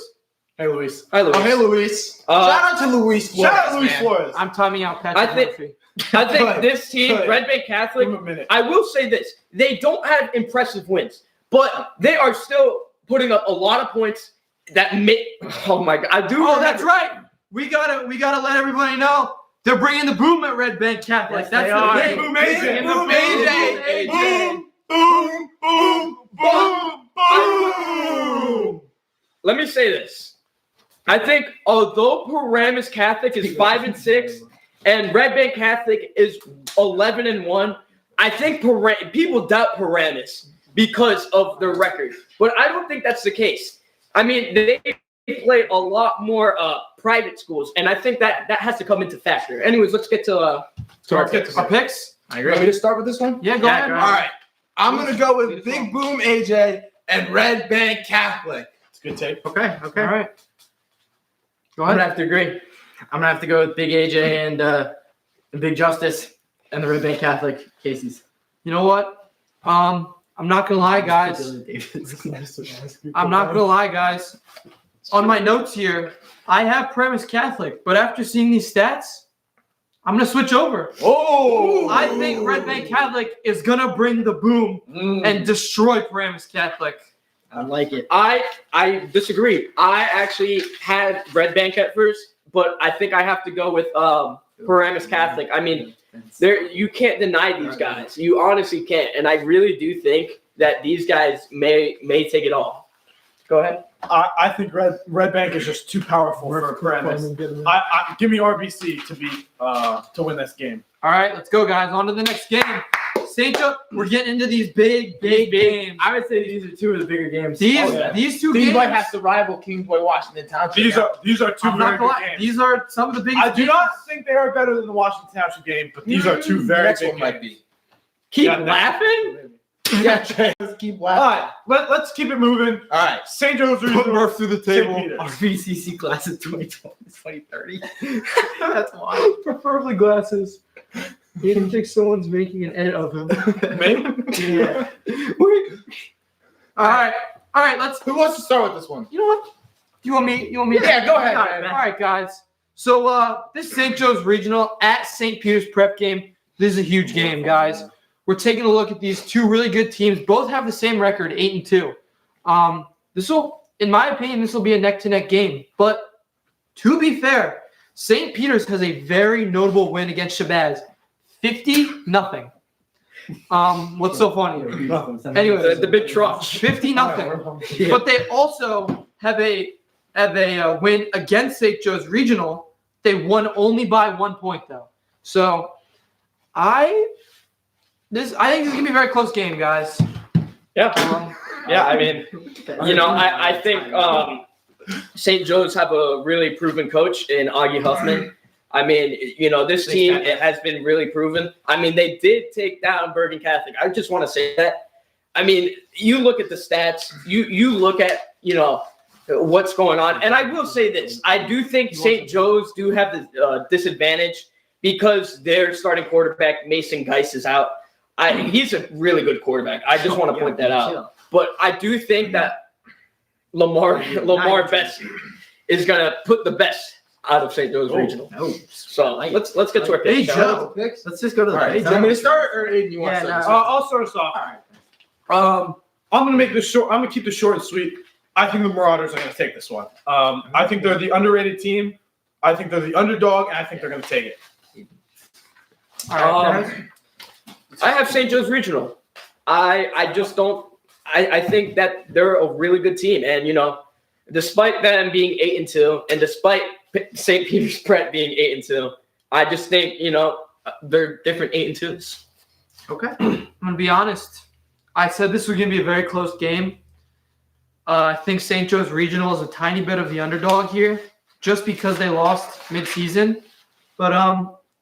Hey, Luis. Hi, Luis. Oh, hey, Luis. Shout out to Luis Flores. Shout out Luis man. Flores. I'm timing out Patrick I think- Murphy. I think Good. this team, Good. Red Bank Catholic, Give him a minute. I will say this. They don't have impressive wins, but they are still putting up a lot of points that make. Oh, my God. I do. Oh, that's right. We gotta let everybody know they're bringing the boom at Red Bank Catholic. Yes, That's they the are. thing. Boom, AJ. Bringing the Boom, AJ. Boom, boom, boom, boom, boom. Let me say this. I think although Paramus Catholic is 5-6 and Red Bank Catholic is 11-1, I think people doubt Paramus because of their record. But I don't think that's the case. I mean, they play a lot more private schools, and I think that has to come into factor. Anyways, let's get to Our picks. You want me to start with this one? Yeah, go Yeah, ahead. go All right. I'm going to go with Big Boom AJ and Red Bank Catholic. It's a good take. Okay. Okay. All right. Go I'm gonna ahead. have to agree. I'm gonna have to go with Big AJ and Big Justice and the Red Bank Catholic Casey's. You know what? I'm not gonna lie, guys. I'm not gonna lie, guys. On my notes here, I have Paramus Catholic, but after seeing these stats, I'm gonna switch over. Oh, I think Red Bank Catholic is gonna bring the boom and destroy Paramus Catholic. I like it. I disagree. I actually had Red Bank at first, but I think I have to go with Paramus Catholic. I mean, you can't deny these guys. You honestly can't, and I really do think that these guys may take it all. Go ahead. I think Red Bank is just too powerful for Paramus. Give me RBC to win this game. All right, let's go, guys. On to the next game. St. Joe, we're getting into these big games. I would say these are two of the bigger games. These two These games. might have to rival Kingsway Washington Township. These are two I'm very not good gonna lie, games. these are some of the biggest. I do not think they are better than the Washington Township game, but these are two very Next big one might games. be. Keep Yeah, laughing. Yeah, Trey, let's keep All laughing. right, let's keep it moving. All right. St. Joe's Put Regional. Murph through the table. St. Peter's. RVCC class of 2030. That's wild. Preferably glasses. You don't think someone's making an edit of him? Maybe. Yeah. All right. Let's. Who wants to start with this one? You know what? You want me? Yeah, go ahead, All right, man. all right, guys. So this St. Joe's Regional at St. Peter's Prep game. This is a huge game, guys. We're taking a look at these two really good teams. Both have the same record, 8-2. This will, in my opinion, this will be a neck-to-neck game. But to be fair, St. Peter's has a very notable win against Shabazz, 50-0. What's so funny? Anyway, The big truck. 50-0. But they also have a win against St. Joe's Regional. They won only by 1 point though. So I think this is gonna be a very close game, guys. Yeah. Yeah, I mean, I think St. Joe's have a really proven coach in Augie Huffman. I mean, this team it has been really proven. I mean, they did take down Bergen Catholic. I just want to say that. I mean, you look at the stats, you look at, what's going on. And I will say this. I do think St. Joe's do have the disadvantage because their starting quarterback, Mason Geis, is out. He's a really good quarterback. I just want to point that out. But I do think that Lamar Best is going to put the best out of St. Joe's Regional. So let's get to our Hey, picks. shall Joe. Let's just go to the All right. Do you want me to start or Aiden, you want to Yeah, start? no. I'll start us off. I'm gonna make this short. I'm gonna keep this short and sweet. I think the Marauders are gonna take this one. I think they're the underrated team. I think they're the underdog, and I think they're gonna take it. All right, guys. I have St. Joe's Regional. I just don't. I think that they're a really good team, and despite them being 8-2, and despite St. Peter's Prep being 8-2, I just think they're different 8-2s. Okay. I'm gonna be honest. I said this was gonna be a very close game. I think St. Joe's Regional is a tiny bit of the underdog here, just because they lost mid-season. But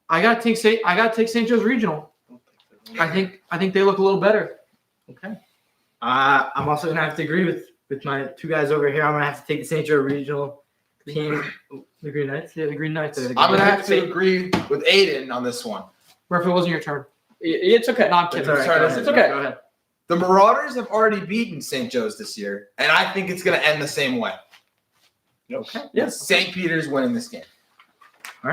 I gotta take St. Joe's Regional. I think they look a little better. Okay. I'm also gonna have to agree with my two guys over here. I'm gonna have to take the St. Joe Regional team. The Green Knights? Yeah, the Green Knights. I'm going to have to agree with Aiden on this one. Murph, it wasn't your turn. It's okay. No, I'm kidding. It's all right. Sorry, Go it's ahead. okay. Go ahead. The Marauders have already beaten St. Joe's this year, and I think it's going to end the same way. Okay. Yes. St. Peter's winning this game.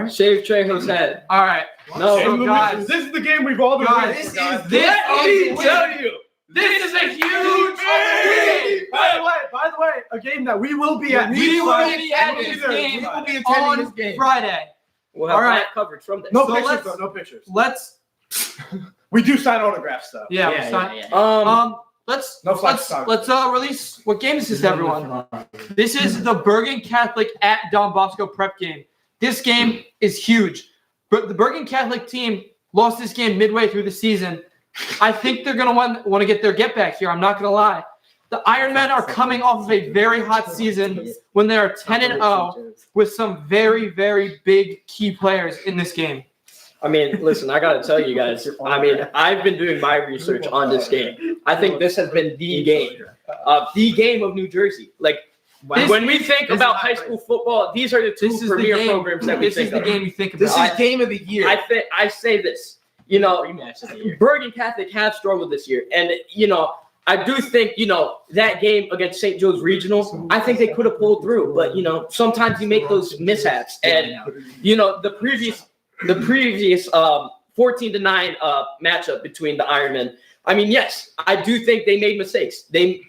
Shave Trejo's head. All right. No, So, guys, This is the game we've all been Guys, waiting This for, guys. is Let me tell you. this is a huge game. By the way, a game that we will be at. We will be at We this will game be attending on this game. Friday. We'll have All right. live coverage from this. No So pictures, let's- though. No pictures. Let's We do sign autographs, though. yeah. Let's No flash let's release what game is this, everyone? This is the Bergen Catholic at Don Bosco Prep game. This game is huge. But the Bergen Catholic team lost this game midway through the season. I think they're gonna want to get their get back here. I'm not gonna lie. The Ironmen are coming off of a very hot season when they are 10-0 with some very, very big key players in this game. I mean, listen, I got to tell you guys. I mean, I've been doing my research on this game. I think this has been the game of New Jersey. Like, when we think about high school football, these are the two This is the premier game. programs that we This is think the of. game you think This about. is game of the year. I say this. Bergen Catholic have struggled this year, and I do think that game against St. Joe's Regional. I think they could have pulled through, but sometimes you make those mishaps, and the previous the previous 14-9 matchup between the Ironmen. I mean, yes, I do think they made mistakes. They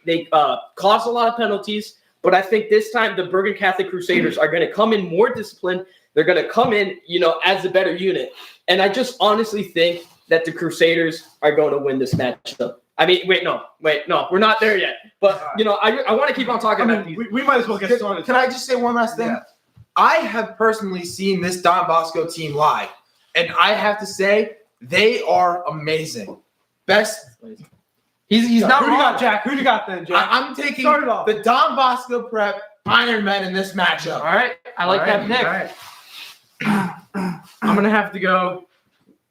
caused a lot of penalties, but I think this time the Bergen Catholic Crusaders are going to come in more disciplined. They're going to come in, as a better unit. And I just honestly think that the Crusaders are going to win this matchup. I mean, no, we're not there yet. But, I want to keep on talking about these. We might as well get started. Can I just say one last thing? Yeah. I have personally seen this Don Bosco team live, and I have to say they are amazing. Best. He's not Who do you wrong. got, Jack? Who do you got then, Jack? I'm taking Start it off. the Don Bosco Prep Ironmen in this matchup. All right, I like that pick. All right. I'm gonna have to go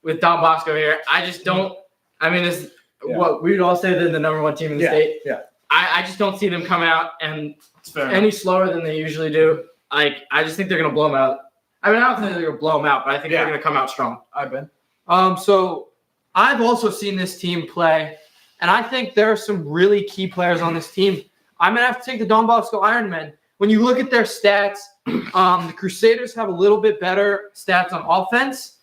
with Don Bosco here. I just don't. I mean, this Yeah. what we would all say they're the number one team in the Yeah, state. yeah. I just don't see them come out and It's fair. any slower than they usually do. I just think they're gonna blow them out. I mean, I don't think they're gonna blow them out, but I think Yeah. they're gonna come out strong. I've been. So I've also seen this team play, and I think there are some really key players on this team. I'm gonna have to take the Don Bosco Ironmen. When you look at their stats, the Crusaders have a little bit better stats on offense.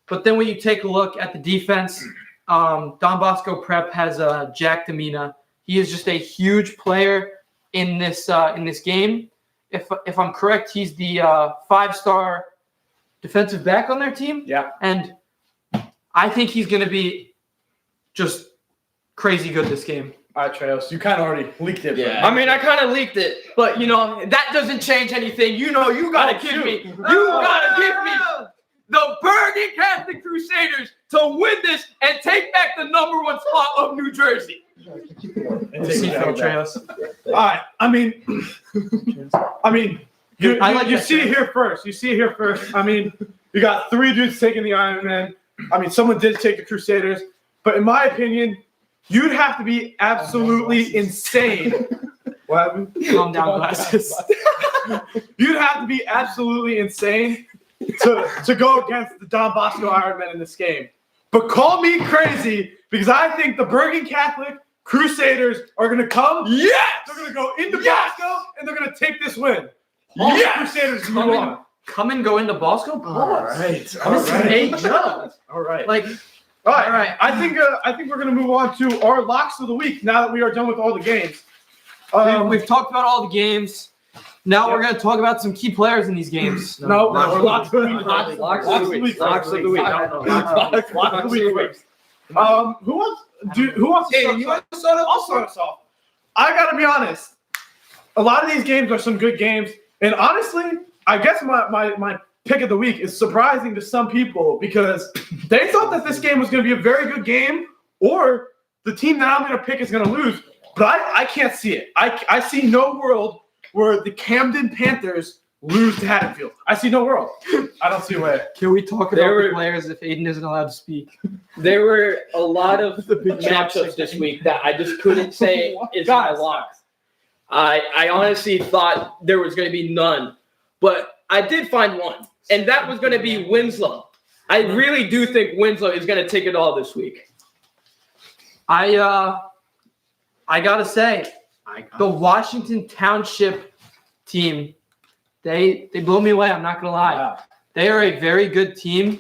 But then when you take a look at the defense, Don Bosco Prep has Jack Demina. He is just a huge player in this game. If I'm correct, he's the 5-star defensive back on their team. Yeah. And I think he's going to be just crazy good this game. All right, Treos, you kind of already leaked it. I mean, I kind of leaked it, but that doesn't change anything. You gotta give me the Bergen Catholic Crusaders to win this and take back the number 1 spot of New Jersey. All right. I mean, you I like that see it here first. You see it here first. I mean, you got 3 dudes taking the Ironman. I mean, someone did take the Crusaders, but in my opinion, you'd have to be absolutely insane. What happened? Calm down, glasses. You'd have to be absolutely insane to go against the Don Bosco Ironmen in this game. But call me crazy because I think the Bergen Catholic Crusaders are going to come. Yes! They're going to go into Bosco and they're going to take this win. Yes! Crusaders move on. Come and go into Bosco. All right. This is a joke. All right. Like, All right. all right. I think we're going to move on to our locks of the week now that we are done with all the games. we've talked about all the games. Now we're going to talk about some key players in these games. No, we're locks of the week. Locks of the week. Locks of the week. Locks Locks of the week first. Who wants to start? You want to start I'll start us off. I gotta be honest. A lot of these games are some good games, and honestly, I guess my pick of the week is surprising to some people because they thought that this game was going to be a very good game, or the team that I'm going to pick is going to lose. But I can't see it. I see no world where the Camden Panthers lose to Haddonfield. I see no world. I don't see a way. Can we talk about There the were- players if Aiden isn't allowed to speak? There were a lot of The big matchups this week that I just couldn't say is my lock. I honestly thought there was going to be none, but I did find one, and that was going to be Winslow. I really do think Winslow is going to take it all this week. I gotta say, the Washington Township team, they blew me away. I'm not gonna lie. Wow. They are a very good team,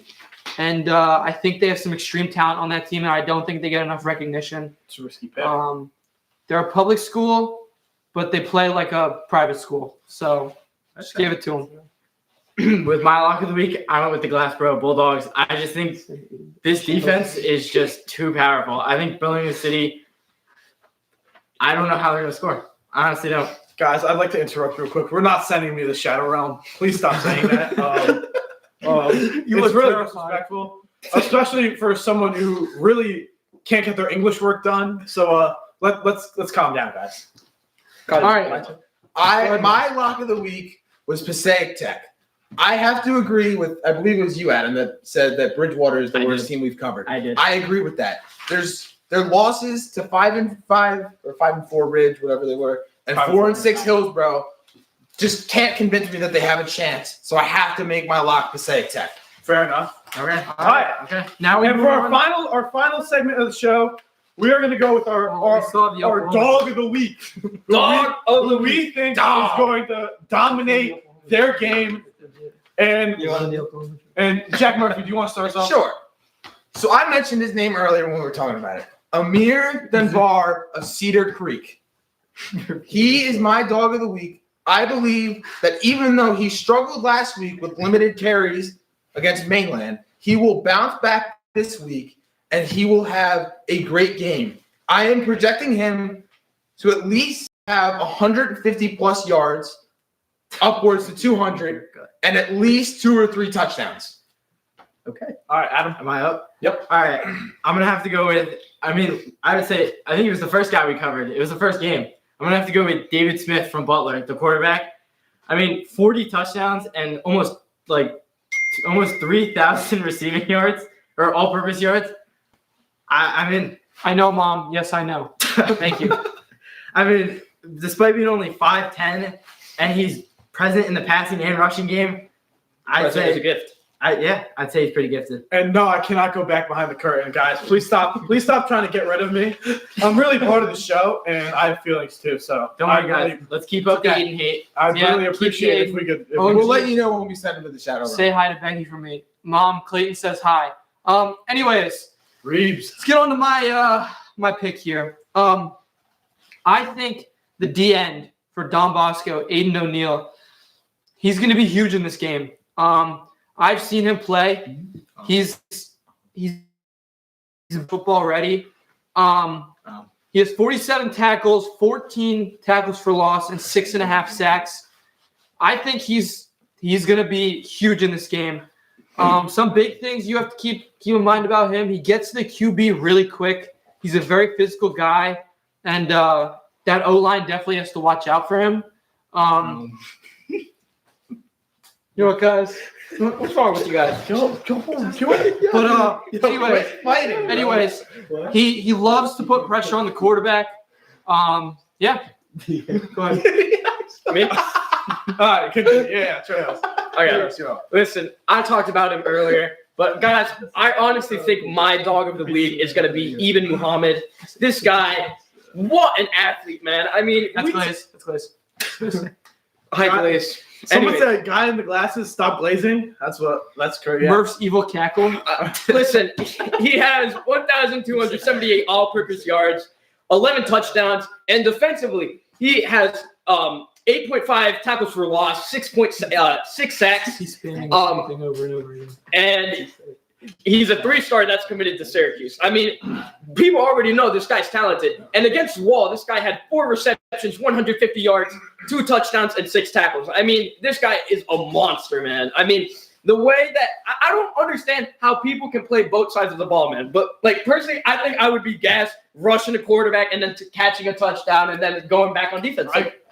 and I think they have some extreme talent on that team, and I don't think they get enough recognition. It's a risky pick. They're a public school, but they play like a private school, so just give it to them. With my lock of the week, I went with the Glassboro Bulldogs. I just think this defense is just too powerful. I think Burlington City, I don't know how they're going to score. I honestly don't. Guys, I'd like to interrupt real quick. We're not sending me the Shadow Realm. Please stop saying that. It's look really terrified. disrespectful, especially for someone who really can't get their English work done. So let's calm down, guys. All right. My lock of the week was Passaic Tech. I have to agree with, I believe it was you, Adam, that said that Bridgewater is the I worst did. team we've covered. I did. I agree with that. Their losses to 5-5 or 5-4 Ridge, whatever they were, and 4-6 Hillsborough just can't convince me that they have a chance. So I have to make my lock Passaic Tech. Fair enough. Okay. All right. Okay. Now we And move for on. our final segment of the show, we are going to go with our dog of the week. Dog of the We week. think Dog. is going to dominate their game. And You want the Oklahoma? and Jack Murphy, do you want to start us off? Sure. So I mentioned his name earlier when we were talking about it. Amir Dunbar of Cedar Creek. He is my dog of the week. I believe that even though he struggled last week with limited carries against Mainland, he will bounce back this week and he will have a great game. I am projecting him to at least have 150 plus yards, upwards to 200, and at least 2 or 3 touchdowns. Okay. All right, Adam. Am I up? Yep. All right. I'm gonna have to go with. I would say I think he was the first guy we covered. It was the first game. I'm gonna have to go with David Smith from Butler, the quarterback. 40 touchdowns and almost 3,000 receiving yards or all-purpose yards. I know, Mom. Yes, I know. Thank you. Despite being only 5'10", and he's present in the passing and rushing game, I'd Present is a say, gift. I'd say he's pretty gifted. And no, I cannot go back behind the curtain, guys. Please stop trying to get rid of me. I'm really part of the show, and I have feelings too. So Don't worry, guys. Let's keep up the Okay. hate and hate. I'd Yeah, really appreciate if we could. If Oh, we We'll could- let you know when we send him to the shadow room. Say hi to Becky for me. Mom, Clayton says hi. Anyways, Reeves. let's get on to my pick here. I think the D end for Don Bosco, Aiden O'Neal, he's going to be huge in this game. I've seen him play. He's in football already. He has 47 tackles, 14 tackles for loss, and 6.5 sacks. I think he's going to be huge in this game. Some big things you have to keep in mind about him. He gets to the QB really quick. He's a very physical guy, and that O-line definitely has to watch out for him. You know what, guys? What's wrong with you guys? Go home. But anyways, Fighting. anyways, he loves to put pressure on the quarterback. Yeah. Go ahead. Me? All right, continue. Yeah, Treehouse. Okay. Listen, I talked about him earlier, but guys, I honestly think my dog of the week is going to be Eben Muhammad. This guy, what an athlete, man. That's Glaze. That's Glaze. Hi, Glaze. Someone Anyway, said, "Guy in the glasses, stop glazing." That's crazy. Murph's evil cackle. listen, he has 1,278 all-purpose yards, 11 touchdowns, and defensively, he has 8.5 tackles for loss, 6 sacks, He's spinning Um, something over and over again. and he's a 3-star that's committed to Syracuse. People already know this guy's talented. And against Wall, this guy had 4 receptions, 150 yards, 2 touchdowns, and 6 tackles. This guy is a monster, man. The way that I don't understand how people can play both sides of the ball, man. But personally, I think I would be gassed rushing the quarterback and then catching a touchdown and then going back on defense.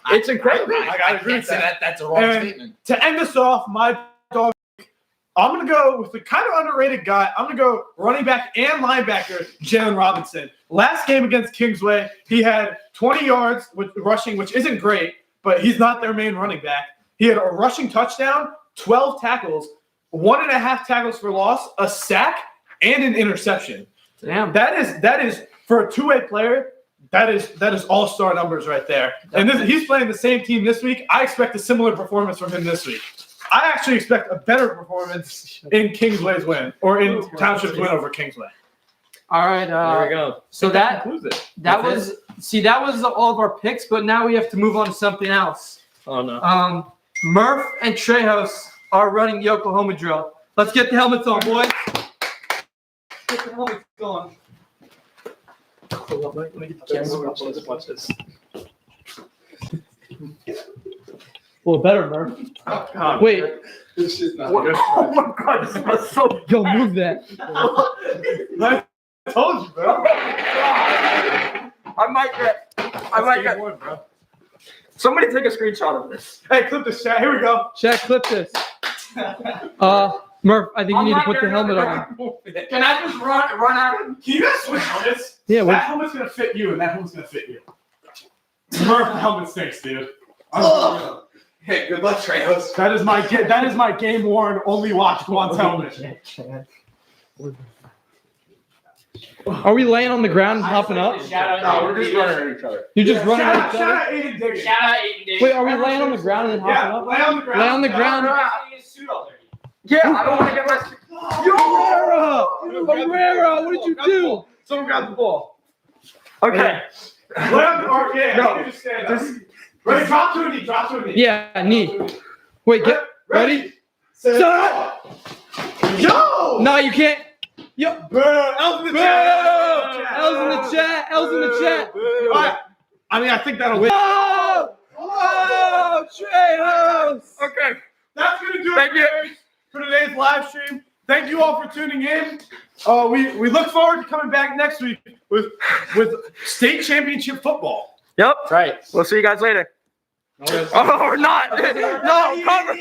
It's incredible. I gotta agree with that. That's a wrong And- statement. To end this off, my dog, I'm going to go with the kind of underrated guy. I'm going to go running back and linebacker, Jalen Robinson. Last game against Kingsway, he had 20 yards with rushing, which isn't great, but he's not their main running back. He had a rushing touchdown, 12 tackles, 1.5 tackles for loss, a sack, and an interception. Damn. That is for a two-way player. That is all-star numbers right there. And he's playing the same team this week. I expect a similar performance from him this week. I actually expect a better performance in Kingsway's win or in Township's win over Kingsway. All right. There we go. So that concludes it. that was all of our picks, but now we have to move on to something else. Oh, no. Murph and Treehouse are running the Oklahoma drill. Let's get the helmets on, boys. Get the helmets on. Let me get the camera. Watch this. Well, better, Murph. Oh, God. Wait. This is not What? Oh, my God. This smells so Yo, move that. I told you, bro. I might get. One, bro. Somebody take a screenshot of this. Hey, clip this chat. Here we go. Shaq, clip this. Murph, I think you need to put the helmet on. Can I just run out? Can you guys switch helmets? Yeah, That what? helmet's going to fit you, and that helmet's going to fit you. Murph, the helmet stinks, dude. Hey, good luck, Treehouse. That is my game worn, only watched once helmet. Are we laying on the ground and hopping up? No, we're just running at each other. You're just running Shout at out, each shout other? out Aiden Diggins. Shout out Aiden Diggs. Wait, are we laying on the ground and then hopping Yeah, up? lay on the ground. Lay on the ground. Suit on there. Yeah, I don't want to get my. Herrera, what did you do? Someone grab the ball. Okay. Yeah, No, you just stand up. Ready? Drop to a knee. Drop to a knee. Yeah, knee. Wait, get ready. Set. Yo! No, you can't. Yo, L's in the Boo! chat. L's in the chat. L's in the chat. All right. I mean, I think that'll win. Oh, oh, Trejo. Okay. That's going to do Thank it for today's live stream. Thank you all for tuning in. We look forward to coming back next week with state championship football. Yep. Right. We'll see you guys later. Oh, or not. No, cover.